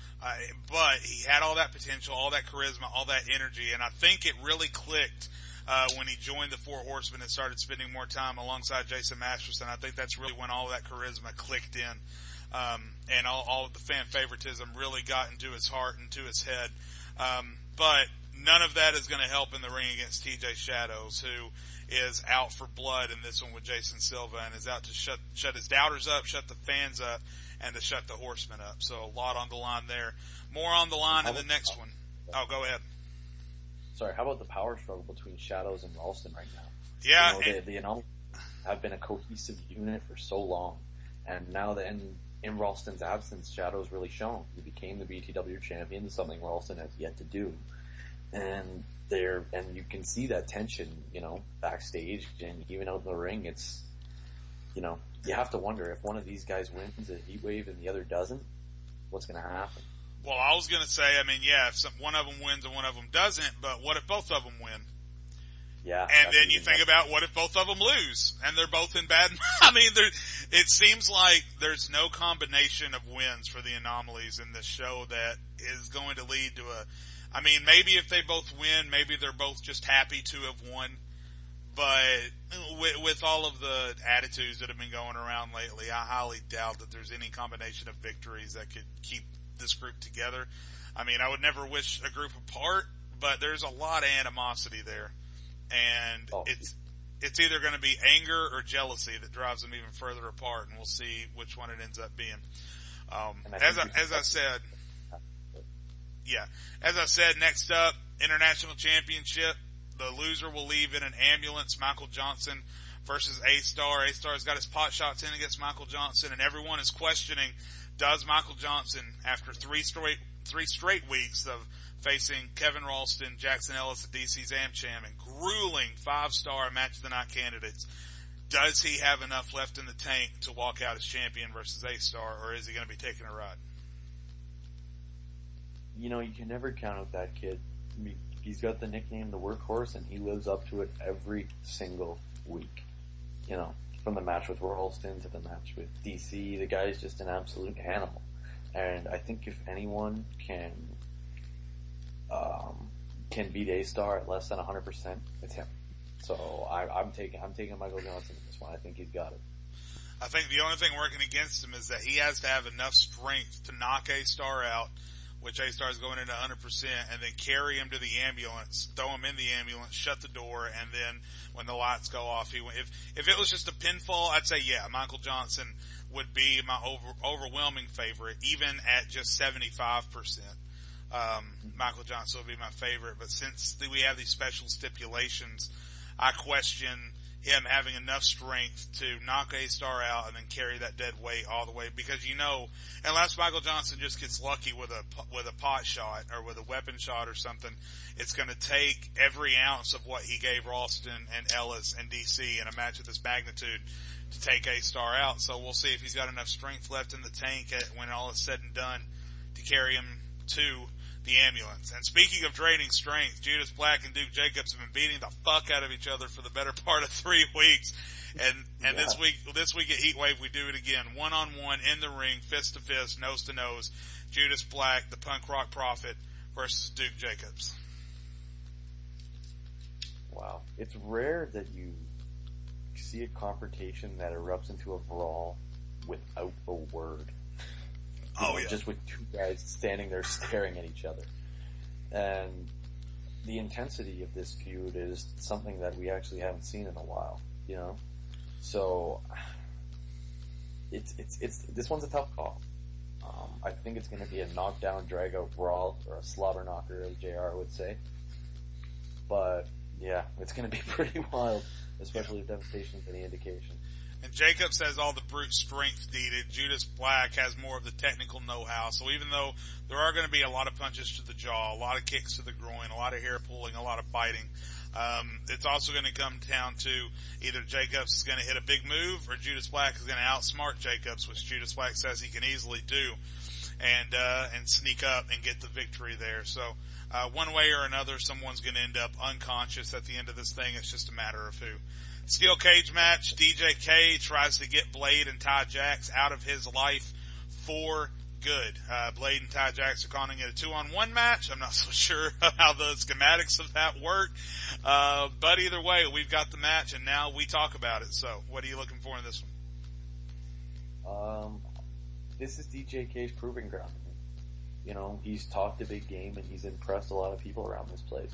but he had all that potential, all that charisma, all that energy, and I think it really clicked when he joined the Four Horsemen and started spending more time alongside Jason Masterson. I think that's really when all that charisma clicked in, and all of the fan favoritism really got into his heart and to his head. But none of that is going to help in the ring against TJ Shadows, who is out for blood in this one with Jason Silva, and is out to shut his doubters up, shut the fans up, and to shut the Horsemen up. So a lot on the line there. More on the line in the next one. Oh, go ahead. Sorry, how about the power struggle between Shadows and Ralston right now? Yeah. You know, the Anomalies have been a cohesive unit for so long, and now that in Ralston's absence, Shadows really shone. He became the BTW champion, something Ralston has yet to do. And you can see that tension, you know, backstage and even out in the ring. It's, you know, you have to wonder if one of these guys wins a Heatwave and the other doesn't, what's going to happen? Well, I was going to say, I mean, yeah, if one of them wins and one of them doesn't, but what if both of them win? Yeah. And then you think about what if both of them lose and they're both in bad. I mean, it seems like there's no combination of wins for the Anomalies in this show that is going to lead to I mean, maybe if they both win, maybe they're both just happy to have won. But with all of the attitudes that have been going around lately, I highly doubt that there's any combination of victories that could keep this group together. I mean, I would never wish a group apart, but there's a lot of animosity there. And it's either going to be anger or jealousy that drives them even further apart, and we'll see which one it ends up being. As I said, next up, International Championship. The loser will leave in an ambulance. Michael Johnson versus A-Star. A-Star's got his pot shots in against Michael Johnson, and everyone is questioning, does Michael Johnson, after three straight weeks of facing Kevin Ralston, Jackson Ellis, and DC Zamcham, and grueling 5-star match of the night candidates, does he have enough left in the tank to walk out as champion versus A-Star, or is he going to be taking a ride? you know, you can never count out that kid. I mean, he's got the nickname the Workhorse, and he lives up to it every single week. You know, from the match with Ralston to the match with DC, the guy is just an absolute animal. And I think if anyone can beat A-Star at less than 100%, it's him. So I'm taking Michael Johnson in this one. I think he's got it. I think the only thing working against him is that he has to have enough strength to knock A-Star out, which A-Star is going into 100%, and then carry him to the ambulance, throw him in the ambulance, shut the door, and then when the lights go off, if it was just a pinfall, I'd say, yeah, Michael Johnson would be my overwhelming favorite, even at just 75%. Michael Johnson would be my favorite, but since we have these special stipulations, I question him having enough strength to knock A-Star out and then carry that dead weight all the way, because you know, unless Michael Johnson just gets lucky with a pot shot or with a weapon shot or something, it's going to take every ounce of what he gave Ralston and Ellis and DC in a match of this magnitude to take A-Star out. So we'll see if he's got enough strength left in the tank when all is said and done to carry him to the ambulance. And speaking of draining strength, Judas Black and Duke Jacobs have been beating the fuck out of each other for the better part of 3 weeks. And yeah. this week at Heatwave, we do it again. 1-on-1 in the ring, fist to fist, nose to nose. Judas Black, the punk rock prophet, versus Duke Jacobs. Wow. It's rare that you see a confrontation that erupts into a brawl without a word. Oh, yeah. Just with two guys standing there staring at each other. And the intensity of this feud is something that we actually haven't seen in a while, you know? So, it's this one's a tough call. I think it's gonna be a knockdown, drag-out brawl, or a slobber knocker, as JR would say. But, yeah, it's gonna be pretty wild, especially if Devastation is any indication. And Jacobs has all the brute strength needed. Judas Black has more of the technical know-how. So even though there are going to be a lot of punches to the jaw, a lot of kicks to the groin, a lot of hair pulling, a lot of biting, it's also going to come down to either Jacobs is going to hit a big move or Judas Black is going to outsmart Jacobs, which Judas Black says he can easily do, and sneak up and get the victory there. So, one way or another, someone's going to end up unconscious at the end of this thing. It's just a matter of who. Steel cage match. DJK tries to get Blade and Ty Jax out of his life for good. Blade and Ty Jax are calling it a 2-on-1 match. I'm not so sure how the schematics of that work. But either way, we've got the match and now we talk about it. So what are you looking for in this one? This is DJK's proving ground. You know, he's talked a big game and he's impressed a lot of people around this place,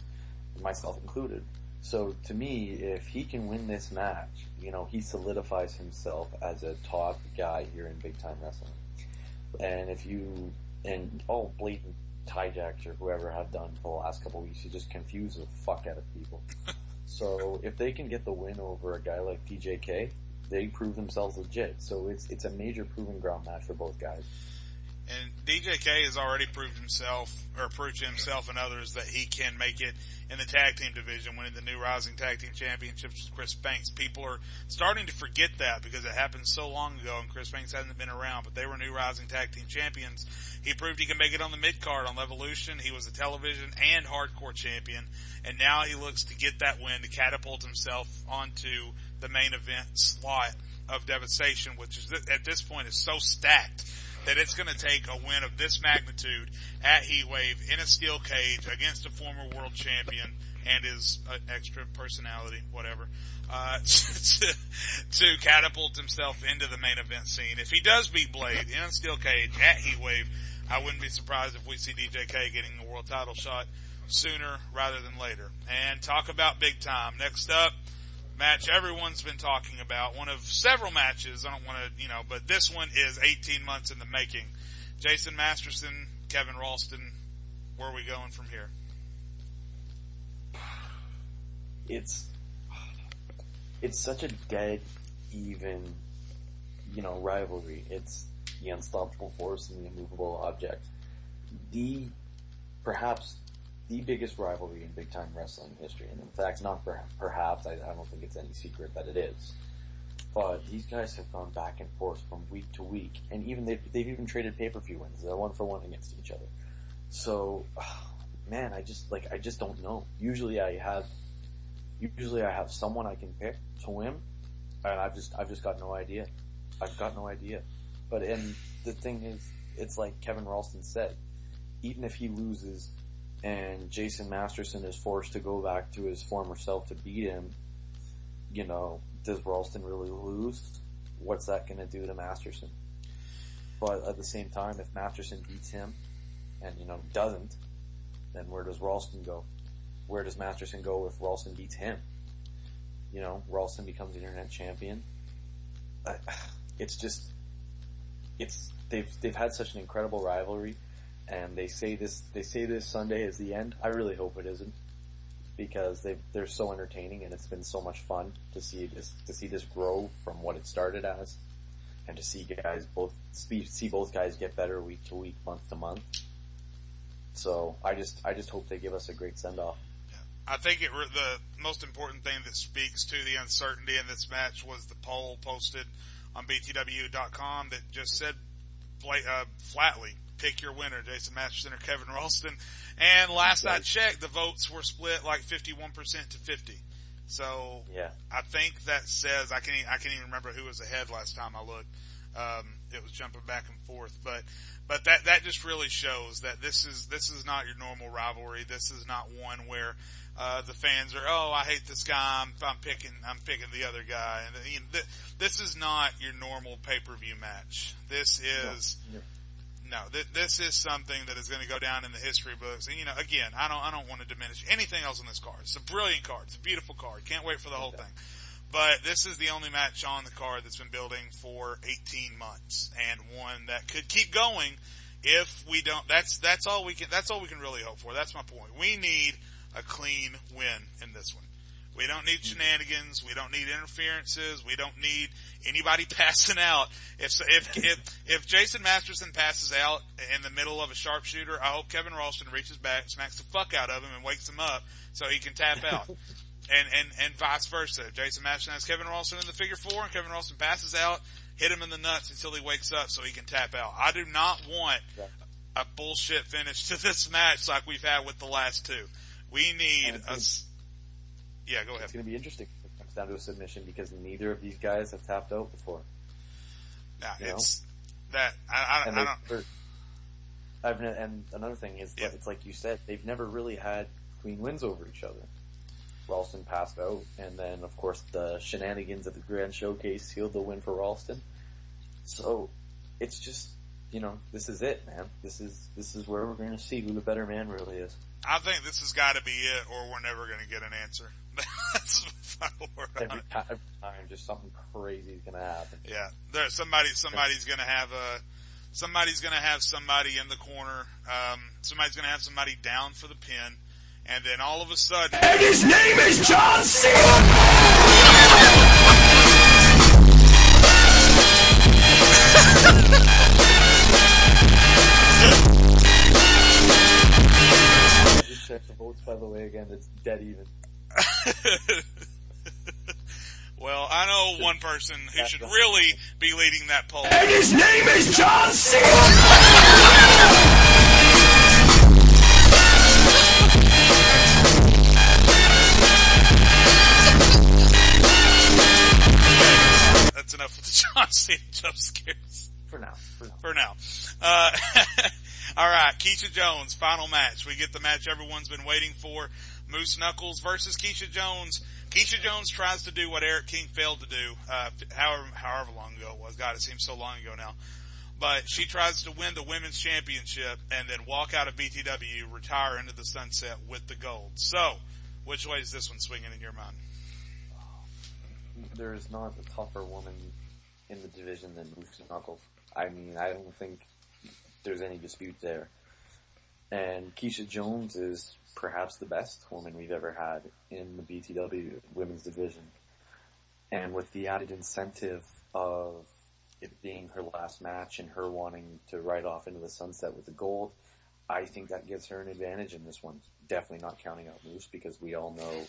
myself included. So to me, if he can win this match, you know, he solidifies himself as a top guy here in big time wrestling. And all Blade and Ty Jax or whoever have done for the last couple of weeks, you just confuse the fuck out of people. So if they can get the win over a guy like DJK, they prove themselves legit. So it's a major proving ground match for both guys. And DJK has already proved to himself and others that he can make it in the tag team division, winning the new Rising Tag Team Championships with Chris Banks. People are starting to forget that because it happened so long ago and Chris Banks hasn't been around, but they were new Rising Tag Team Champions. He proved he can make it on the mid-card on Levolution. He was a television and hardcore champion, and now he looks to get that win to catapult himself onto the main event slot of Devastation, which is at this point is so stacked that it's going to take a win of this magnitude at Heatwave in a steel cage against a former world champion and his extra personality, whatever, to catapult himself into the main event scene. If he does beat Blade in a steel cage at Heatwave, I wouldn't be surprised if we see DJK getting the world title shot sooner rather than later. And talk about big time. Next up, match everyone's been talking about, one of several matches, I don't want to, but this one is 18 months in the making. Jason Masterson, Kevin Ralston, where are we going from here? It's such a dead, even, rivalry. It's the unstoppable force and the immovable object. Perhaps the biggest rivalry in big time wrestling history, and in fact, not perhaps, I don't think it's any secret that it is. But these guys have gone back and forth from week to week, and even they've even traded pay-per-view wins. They're 1-for-1 against each other. So, man, I just don't know. Usually I have someone I can pick to win, and I've just got no idea. I've got no idea. But, and the thing is, it's like Kevin Ralston said, even if he loses and Jason Masterson is forced to go back to his former self to beat him, you know, does Ralston really lose? What's that going to do to Masterson? But at the same time, if Masterson beats him and, you know, doesn't, then where does Ralston go? Where does Masterson go if Ralston beats him? You know, Ralston becomes the internet champion. They've had such an incredible rivalry, and they say this Sunday is the end. I really hope it isn't, because they're so entertaining, and it's been so much fun to see this grow from what it started as, and to see both guys get better week to week, month to month. So I just hope they give us a great send off. I think the most important thing that speaks to the uncertainty in this match was the poll posted on BTW.com that just said flatly, pick your winner, Jason Masterson or Kevin Ralston. And last I checked, the votes were split like 51% to 50. So yeah. I think that says, I can't even remember who was ahead last time I looked. It was jumping back and forth, but that just really shows that this is not your normal rivalry. This is not one where the fans are, oh, I hate this guy, I'm picking the other guy, and you know, this is not your normal pay-per-view match. This is this is something that is going to go down in the history books. And you know, again, I don't want to diminish anything else on this card. It's a brilliant card. It's a beautiful card. Can't wait for the whole thing. But this is the only match on the card that's been building for 18 months, and one that could keep going if we don't. That's all we can really hope for. That's my point. We need a clean win in this one. We don't need shenanigans. We don't need interferences. We don't need anybody passing out. If Jason Masterson passes out in the middle of a sharpshooter, I hope Kevin Ralston reaches back, smacks the fuck out of him, and wakes him up so he can tap out. And vice versa. If Jason Masterson has Kevin Ralston in the figure four and Kevin Ralston passes out, hit him in the nuts until he wakes up so he can tap out. I do not want a bullshit finish to this match like we've had with the last two. We need yeah, go ahead. It's going to be interesting if it comes down to a submission, because neither of these guys have tapped out before. Nah, it's that I don't. And another thing is, it's like you said, they've never really had clean wins over each other. Ralston passed out, and then of course the shenanigans at the Grand Showcase sealed the win for Ralston. So it's just, you know, this is it, man. This is where we're going to see who the better man really is. I think this has got to be it, or we're never going to get an answer. That's the final word. Every time, just something crazy is going to happen. Yeah, there's somebody's going to have somebody in the corner. Somebody's going to have somebody down for the pin, and then all of a sudden, And his name is John Cena! Check the votes, by the way, again, it's dead even. Well, I know one person who should really be leading that poll. And his name is John Cena! That's enough with the John Cena jump scares. For now. Alright, Keisha Jones, final match. We get the match everyone's been waiting for. Moose Knuckles versus Keisha Jones. Keisha Jones tries to do what Eric King failed to do, however long ago it was. God, it seems so long ago now. But she tries to win the women's championship and then walk out of BTW, retire into the sunset with the gold. So, which way is this one swinging in your mind? There is not a tougher woman in the division than Moose Knuckles. I mean, I don't think there's any dispute there. And Keisha Jones is perhaps the best woman we've ever had in the BTW women's division. And with the added incentive of it being her last match and her wanting to ride off into the sunset with the gold, I think that gives her an advantage in this one. Definitely not counting out Moose, because we all know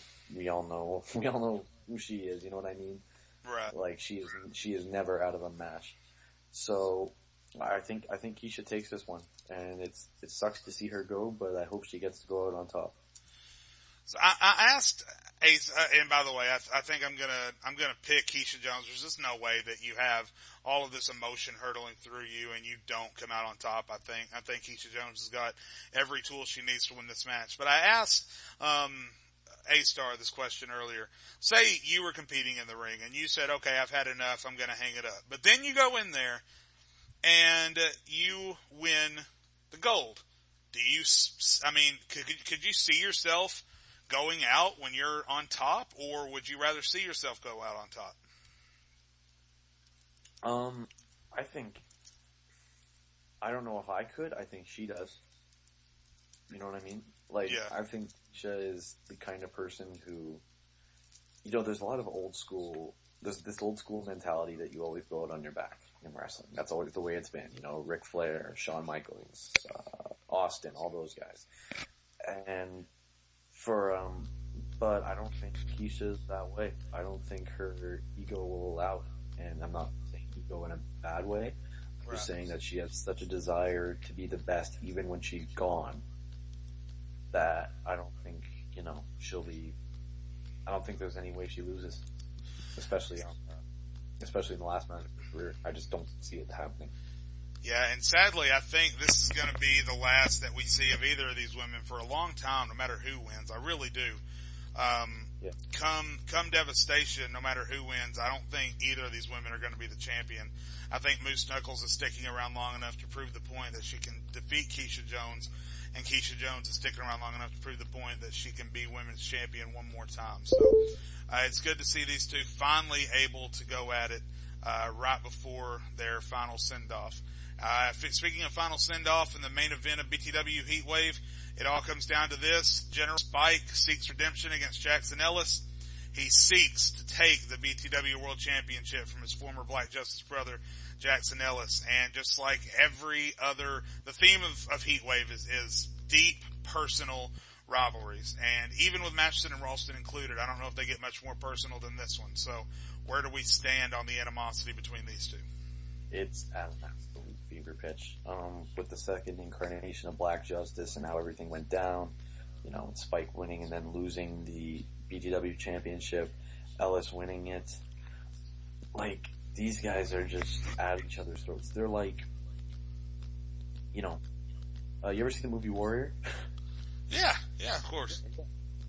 who she is, you know what I mean? Right. Like, she is never out of a match. So, I think Keisha takes this one, and it sucks to see her go, but I hope she gets to go out on top. So I asked Ace, and by the way, I think I'm gonna pick Keisha Jones. There's just no way that you have all of this emotion hurtling through you and you don't come out on top. I think Keisha Jones has got every tool she needs to win this match. But I asked A-Star this question earlier. Say you were competing in the ring and you said, okay, I've had enough, I'm gonna hang it up. But then you go in there and you win the gold. Could you see yourself going out when you're on top, or would you rather see yourself go out on top? I don't know if I could. I think she does. You know what I mean? I think Keisha is the kind of person who, there's a lot of there's this old school mentality that you always go out on your back in wrestling. That's always the way it's been. Ric Flair, Shawn Michaels, Austin, all those guys. And but I don't think Keisha's that way. I don't think her ego will allow it. And I'm not saying ego in a bad way. I'm just saying that she has such a desire to be the best even when she's gone that I don't think, she'll be, I don't think there's any way she loses. Especially in the last match of her career. I just don't see it happening. Yeah, and sadly, I think this is going to be the last that we see of either of these women for a long time, no matter who wins. I really do. Come Devastation, no matter who wins, I don't think either of these women are going to be the champion. I think Moose Knuckles is sticking around long enough to prove the point that she can defeat Keisha Jones, and Keisha Jones is sticking around long enough to prove the point that she can be women's champion one more time. So, it's good to see these two finally able to go at it, right before their final send-off. Speaking of final send-off in the main event of BTW Heatwave, it all comes down to this. General Spike seeks redemption against Jackson Ellis. He seeks to take the BTW World Championship from his former Black Justice brother, Jackson Ellis. And just like every other, the theme of Heatwave is deep personal rivalries. And even with Matchson and Ralston included, I don't know if they get much more personal than this one. So where do we stand on the animosity between these two? It's at an absolute fever pitch. With the second incarnation of Black Justice and how everything went down, Spike winning and then losing the BTW championship, Ellis winning it. These guys are just at each other's throats. They're like, you ever see the movie Warrior? Yeah, of course.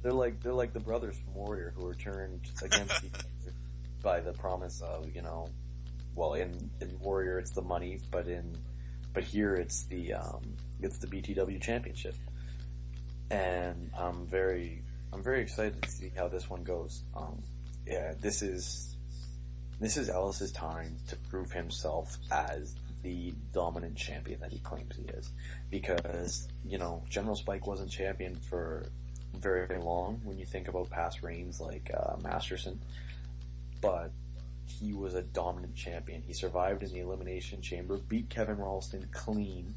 They're like the brothers from Warrior who are turned against each other by the promise of, well, in Warrior it's the money, but here it's the BTW championship. And I'm very excited to see how this one goes. This is Ellis's time to prove himself as the dominant champion that he claims he is. Because, General Spike wasn't champion for very, very long when you think about past reigns like Masterson. But he was a dominant champion. He survived in the Elimination Chamber, beat Kevin Ralston clean,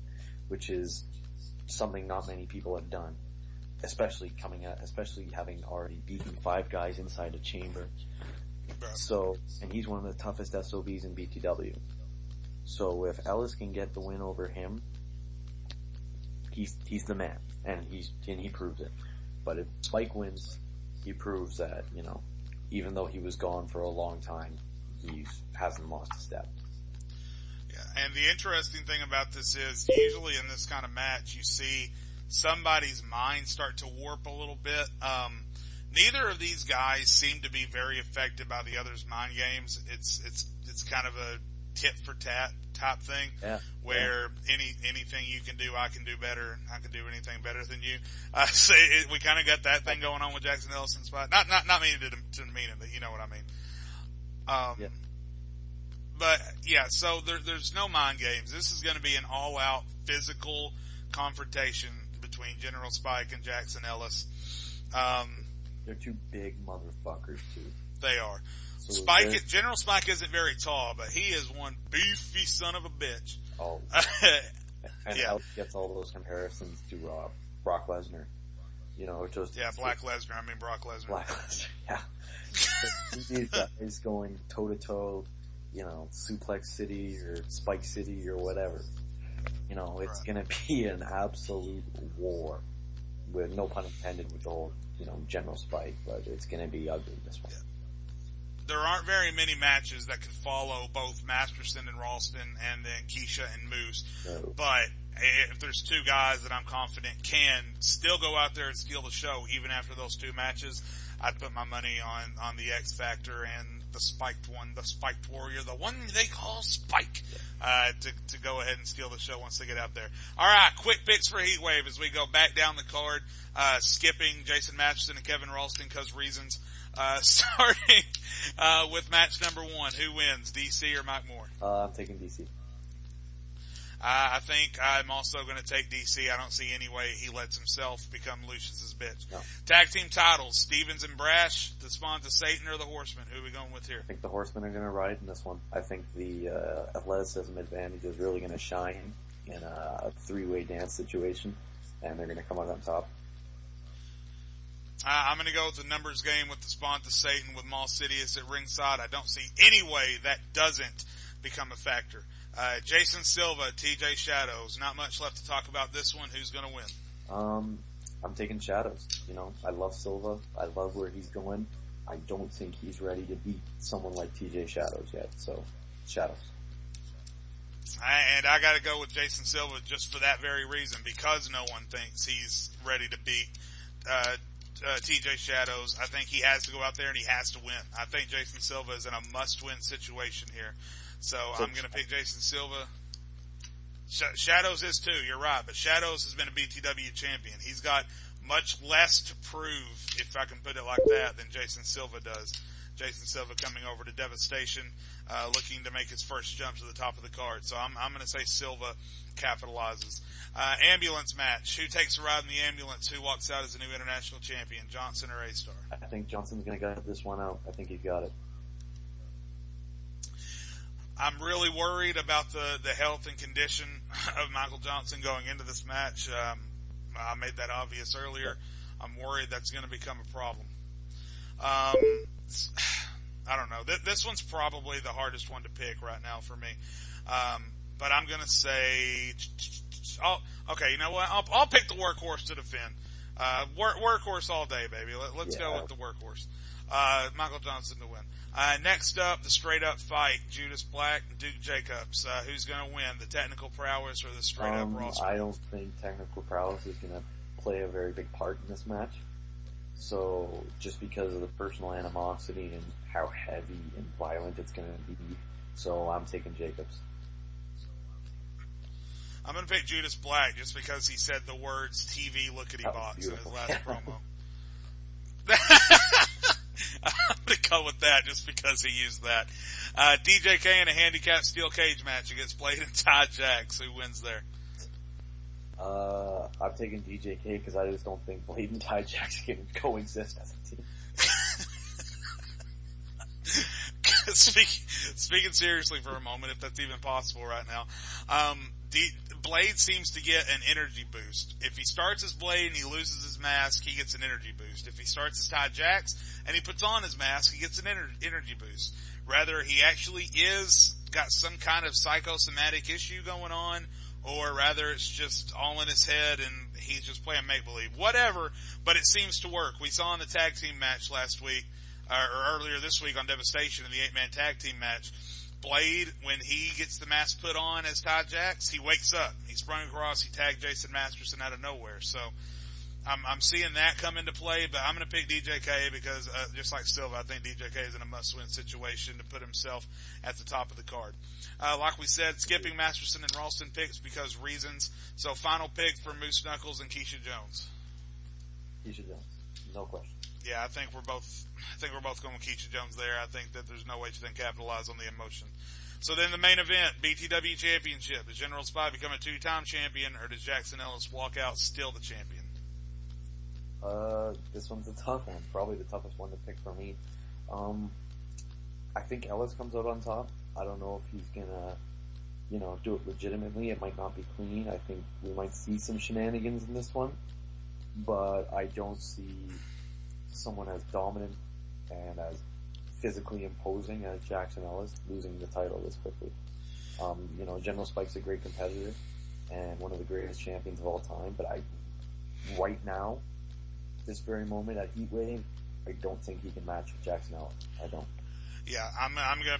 which is something not many people have done. Especially having already beaten 5 guys inside a chamber. So, and he's one of the toughest SOBs in BTW. So if Ellis can get the win over him, he's the man, and he proves it. But if Spike wins, he proves that, even though he was gone for a long time, he hasn't lost a step. Yeah, and the interesting thing about this is, usually in this kind of match, you see somebody's mind start to warp a little bit. Neither of these guys seem to be very affected by the other's mind games. It's kind of a tit for tat type thing, where anything you can do, I can do better. I can do anything better than you. So we kind of got that thing going on with Jackson Ellis and Spike. Not meaning to mean it, but you know what I mean. But yeah, so there's no mind games. This is going to be an all-out physical confrontation between General Spike and Jackson Ellis. They're two big motherfuckers too. They are. So General Spike isn't very tall, but he is one beefy son of a bitch. Oh. And Ellis gets all those comparisons to Brock Lesnar. Black Lesnar. I mean Brock Lesnar. Black Lesnar. Yeah. These guys going toe to toe. Suplex City or Spike City or whatever. It's gonna be an absolute war, with no pun intended with the whole, General Spike, but it's gonna be ugly, this one. There aren't very many matches that can follow both Masterson and Ralston and then Keisha and Moose. No. But if there's two guys that I'm confident can still go out there and steal the show even after those two matches, I'd put my money on the X Factor and the spiked one, the spiked warrior, the one they call Spike, to go ahead and steal the show once they get out there. Alright, quick picks for Heatwave as we go back down the card, skipping Jason Masterson and Kevin Ralston cause reasons. Starting, with match number 1, who wins, DC or Mike Moore? I'm taking DC. I think I'm also going to take DC. I don't see any way he lets himself become Lucius's bitch. No. Tag team titles, Stevens and Brash, the Spawn to Satan or the Horsemen? Who are we going with here? I think the Horsemen are going to ride in this one. I think the athleticism advantage is really going to shine in a three-way dance situation, and they're going to come out on top. I'm going to go with the numbers game with the Spawn to Satan with Mall Sidious at ringside. I don't see any way that doesn't become a factor. Jason Silva, TJ Shadows. Not much left to talk about this one. Who's going to win? I'm taking Shadows. I love Silva. I love where he's going. I don't think he's ready to beat someone like TJ Shadows yet. So, Shadows. And I got to go with Jason Silva just for that very reason, because no one thinks he's ready to beat TJ Shadows. I think he has to go out there and he has to win. I think Jason Silva is in a must-win situation here. So I'm going to pick Jason Silva. Shadows is too, you're right, but Shadows has been a BTW champion. He's got much less to prove, if I can put it like that, than Jason Silva does. Jason Silva coming over to Devastation, looking to make his first jump to the top of the card. So I'm going to say Silva capitalizes. Ambulance match. Who takes a ride in the ambulance? Who walks out as the new international champion? Johnson or A-Star? I think Johnson's going to get this one out. I think he's got it. I'm really worried about the health and condition of Michael Johnson going into this match. I made that obvious earlier. I'm worried that's going to become a problem. I don't know. This one's probably the hardest one to pick right now for me. But I'm going to say, okay, you know what? I'll pick the workhorse to defend. Workhorse all day, baby. Let's go with the workhorse. Michael Johnson to win. Next up, the straight up fight, Judas Black, Duke Jacobs. Who's going to win, the technical prowess or the straight up roster? I don't think technical prowess is going to play a very big part in this match. So, just because of the personal animosity and how heavy and violent it's going to be. So, I'm taking Jacobs. I'm going to pick Judas Black just because he said the words TV lookity box in his last promo. I'm going to go with that just because he used that. DJK in a handicap steel cage match against Blade and Ty Jax. Who wins there? I'm taking DJK because I just don't think Blade and Ty Jax can coexist as a team. Speaking seriously for a moment, if that's even possible right now, Blade seems to get an energy boost. If he starts as Blade and he loses his mask, he gets an energy boost. If he starts as Ty Jax and he puts on his mask, he gets an energy boost. Rather, he actually is got some kind of psychosomatic issue going on, or rather it's just all in his head and he's just playing make-believe. Whatever, but it seems to work. We saw in the tag team match last week, or earlier this week on Devastation in the 8-man tag team match, Blade, when he gets the mask put on as Ty Jax, he wakes up. He sprung across, he tagged Jason Masterson out of nowhere. So, I'm seeing that come into play, but I'm gonna pick DJK because, just like Silva, I think DJK is in a must-win situation to put himself at the top of the card. Like we said, skipping Masterson and Ralston picks because reasons. So final pick for Moose Knuckles and Keisha Jones. Keisha Jones. No question. Yeah, I think we're both going with Keisha Jones there. I think that there's no way to then capitalize on the emotion. So then the main event, BTW Championship. Does General Spy become a 2-time champion, or does Jackson Ellis walk out still the champion? This one's a tough one. Probably the toughest one to pick for me. I think Ellis comes out on top. I don't know if he's gonna, do it legitimately. It might not be clean. I think we might see some shenanigans in this one. But I don't see someone as dominant and as physically imposing as Jackson Ellis, losing the title this quickly. General Spike's a great competitor and one of the greatest champions of all time, but right now, this very moment at Heatwave, I don't think he can match Jackson Ellis. I don't. Yeah, I'm gonna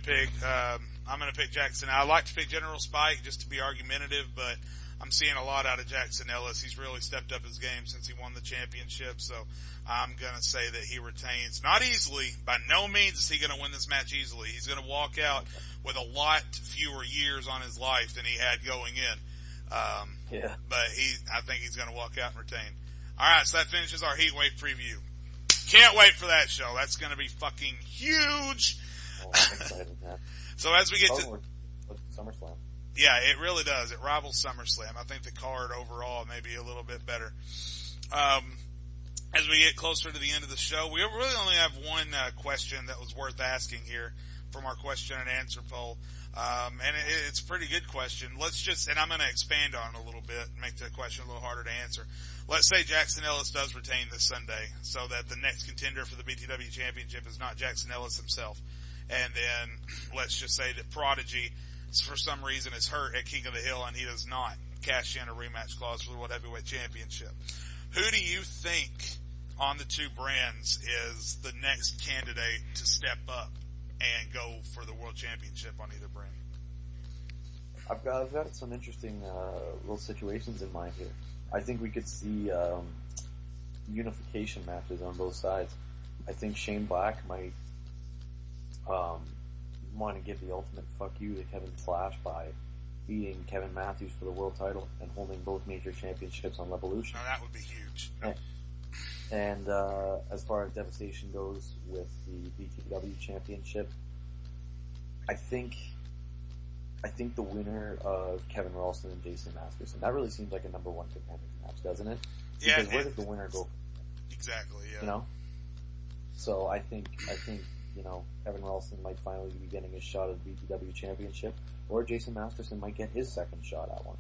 pick Jackson. I like to pick General Spike just to be argumentative, but I'm seeing a lot out of Jackson Ellis. He's really stepped up his game since he won the championship, so I'm gonna say that he retains. Not easily. By no means is he gonna win this match easily. He's gonna walk out with a lot fewer years on his life than he had going in. But I think he's gonna walk out and retain. Alright, so that finishes our Heatwave preview. Can't wait for that show. That's gonna be fucking huge. Oh, I'm excited, man. So as we get to SummerSlam. Yeah, it really does. It rivals SummerSlam. I think the card overall may be a little bit better. As we get closer to the end of the show, we really only have one question that was worth asking here from our question and answer poll. And it's a pretty good question. And I'm going to expand on it a little bit and make the question a little harder to answer. Let's say Jackson Ellis does retain this Sunday so that the next contender for the BTW championship is not Jackson Ellis himself. And then let's just say that Prodigy, for some reason, is hurt at King of the Hill and he does not cash in a rematch clause for the World Heavyweight Championship. Who do you think on the two brands is the next candidate to step up and go for the World Championship on either brand? I've got some interesting little situations in mind here. I think we could see unification matches on both sides. I think Shane Black might want to give the ultimate fuck you to Kevin Flash by beating Kevin Matthews for the world title and holding both major championships on Revolution. Now that would be huge. And as far as Devastation goes with the BTW championship, I think the winner of Kevin Ralston and Jason Masterson, that really seems like a number one contenders match, doesn't it? Yeah. Because where does the winner go? Exactly, yeah. You know? So I think, Kevin Ralston might finally be getting his shot at the BTW championship, or Jason Masterson might get his second shot at one.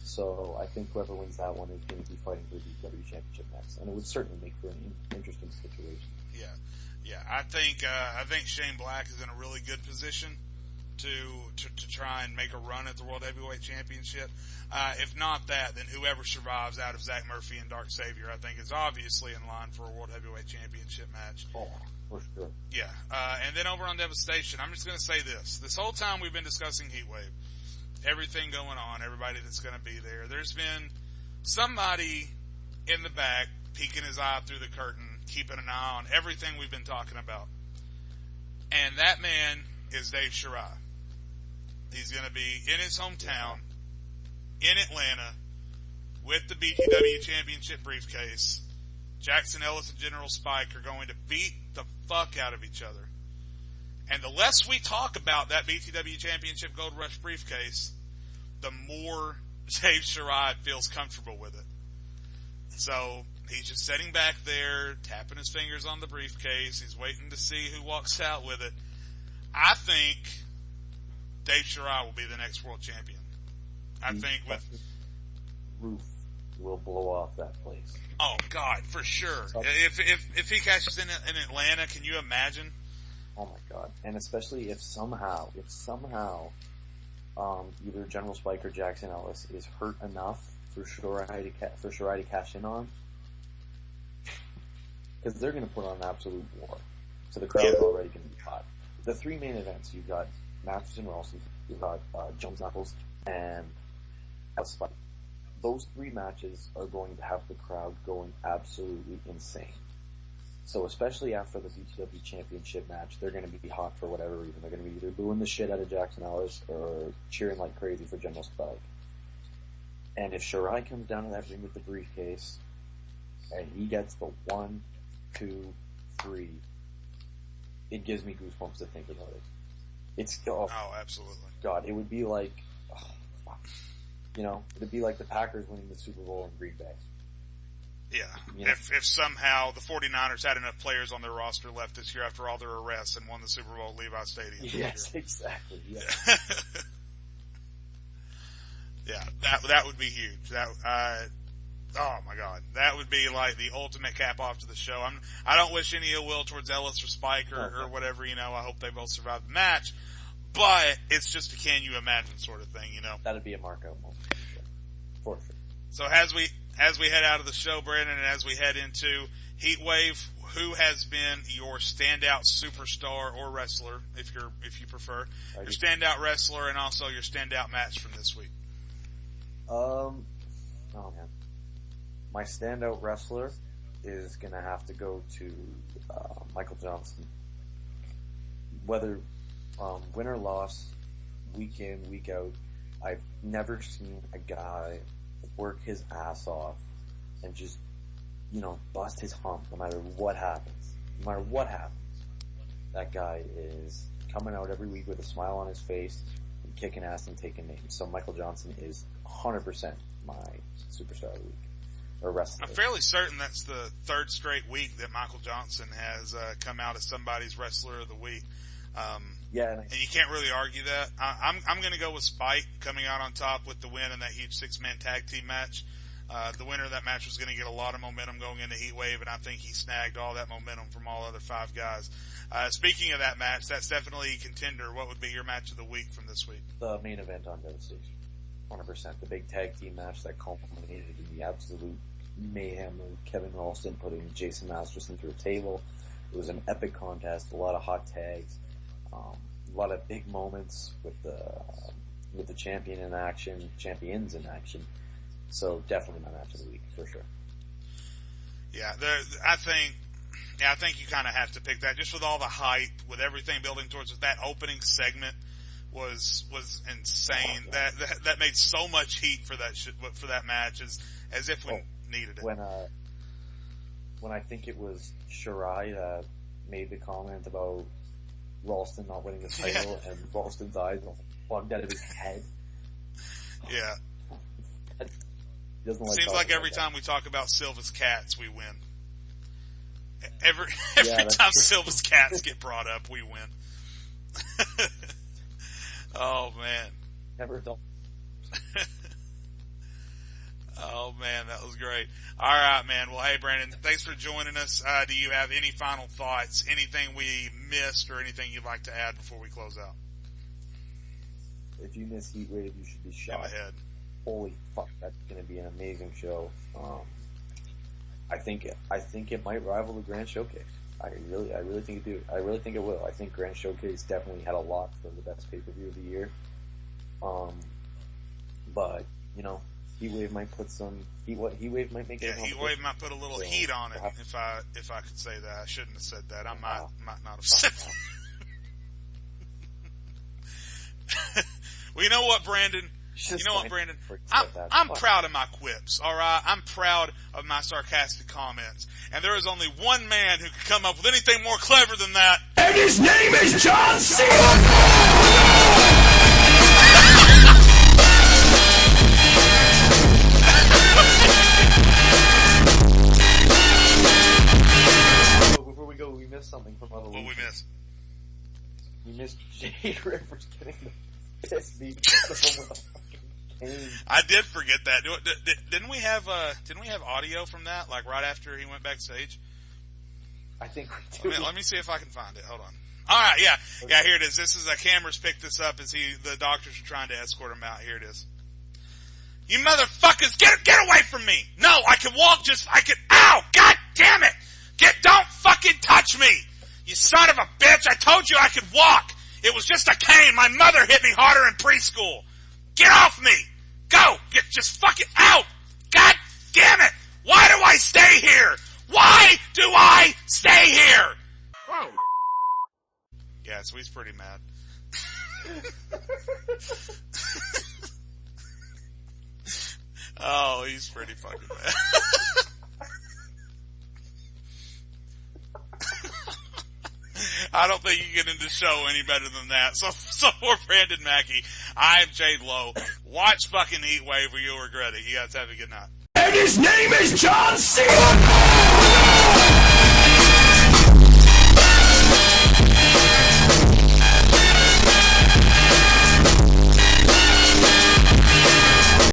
So I think whoever wins that one is going to be fighting for the BTW championship next, and it would certainly make for an interesting situation. Yeah. I think Shane Black is in a really good position to try and make a run at the World Heavyweight Championship. If not that, then whoever survives out of Zach Murphy and Dark Savior, I think, is obviously in line for a World Heavyweight Championship match. Oh, for sure. Yeah. And then over on Devastation, I'm just going to say this. This whole time we've been discussing Heatwave, everything going on, everybody that's going to be there, there's been somebody in the back peeking his eye through the curtain, keeping an eye on everything we've been talking about. And that man is Dave Shirai. He's going to be in his hometown, in Atlanta, with the BTW Championship briefcase. Jackson Ellis and General Spike are going to beat the fuck out of each other. And the less we talk about that BTW Championship Gold Rush briefcase, the more Dave Shirai feels comfortable with it. So he's just sitting back there, tapping his fingers on the briefcase. He's waiting to see who walks out with it. I think Dave Shirai will be the next world champion. I think with roof will blow off that place. Oh God, for sure. If he cashes in Atlanta, can you imagine? Oh my God! And especially if somehow, either General Spike or Jackson Ellis is hurt enough for Shirai to cash in on, because they're going to put on an absolute war. So the crowd's already going to be hot. The three main events, you've got Matheson Ralston, you've got Jones Knuckles, and Spike. Those three matches are going to have the crowd going absolutely insane. So especially after the BTW Championship match, they're going to be hot for whatever reason. They're going to be either booing the shit out of Jackson Ellis or cheering like crazy for General Spike. And if Shirai comes down to that ring with the briefcase, and he gets the 1, 2, 3, it gives me goosebumps to think about it. It's absolutely. God, it would be like, fuck. It'd be like the Packers winning the Super Bowl in Green Bay. Yeah. If somehow the 49ers had enough players on their roster left this year after all their arrests and won the Super Bowl at Levi Stadium. Yes, exactly. Yeah. Yeah, that would be huge. oh my God, that would be like the ultimate cap off to the show. I don't wish any ill will towards Ellis or Spike or whatever, you know. I hope they both survive the match, but it's just a can you imagine sort of thing, you know. That'd be a markout moment. For sure. So as we head out of the show, Brandon, and as we head into Heatwave, who has been your standout superstar or wrestler, if you prefer, your standout wrestler and also your standout match from this week? Oh man. My standout wrestler is gonna have to go to, Michael Johnson. Whether, win or loss, week in, week out, I've never seen a guy work his ass off and just, you know, bust his hump no matter what happens. No matter what happens. That guy is coming out every week with a smile on his face and kicking ass and taking names. So Michael Johnson is 100% my superstar of the week. Or wrestler. I'm fairly certain that's the third straight week that Michael Johnson has come out as somebody's wrestler of the week. And you can't really argue that. I'm going to go with Spike coming out on top with the win in that huge 6-man tag team match. The winner of that match was going to get a lot of momentum going into Heatwave, and I think he snagged all that momentum from all other 5 guys. Speaking of that match, that's definitely a contender. What would be your match of the week from this week? The main event on Devastation. 100%. The big tag team match that culminated in the absolute mayhem of Kevin Ralston putting Jason Masterson through a table. It was an epic contest, a lot of hot tags, a lot of big moments with the champions in action. So definitely my match of the week for sure. Yeah, I think you kind of have to pick that just with all the hype, with everything building towards it. That opening segment was insane. Oh, yeah. That made so much heat for that match as if we needed it. When I think it was Shirai that made the comment about Ralston not winning the title and Ralston's eyes bugged out of his head. Yeah. Seems like every time we talk about Silva's cats, we win. Every time Silva's cats get brought up, we win. Oh man. Never don't. Oh man, that was great. Alright man, well hey Brandon, thanks for joining us. Do you have any final thoughts, anything we missed or anything you'd like to add before we close out? If you miss Heatwave, you should be shocked. Go ahead. Holy fuck, that's gonna be an amazing show. I think it might rival the Grand Showcase. I really think it do. I really think it will. I think Grand Showcase definitely had a lot for the best pay-per-view of the year. But, you know, Heatwave might put some, Heatwave might make it. Yeah, Heatwave might put a little heat on it, if I could say that. I shouldn't have said that. I might not have said that. Well, you know what, Brandon? I'm proud of my quips, alright? I'm proud of my sarcastic comments. And there is only one man who could come up with anything more clever than that. And his name is John Cena! Before we go, we missed something from other What we missed? We missed Jade Rivers getting the piss beat out of him with a fucking cane. I did forget that. Didn't we have audio from that, like right after he went backstage? I think we do. Let me see if I can find it. Hold on. Alright, yeah. Yeah, here it is. This is, cameras picked this up as the doctors are trying to escort him out. Here it is. You motherfuckers, get away from me! No, I can walk ow! God damn it! Don't fucking touch me! You son of a bitch, I told you I could walk! It was just a cane, my mother hit me harder in preschool! Get off me! Go! Just fucking out! God damn it! Why do I stay here? Why do I stay here? Whoa. Yeah, so he's pretty mad. Oh, he's pretty fucking mad. I don't think you get into show any better than that. So for Bradon Maki, I'm Jade Lowe. Watch fucking Heatwave or you'll regret it. You guys have a good night. And his name is John Cena!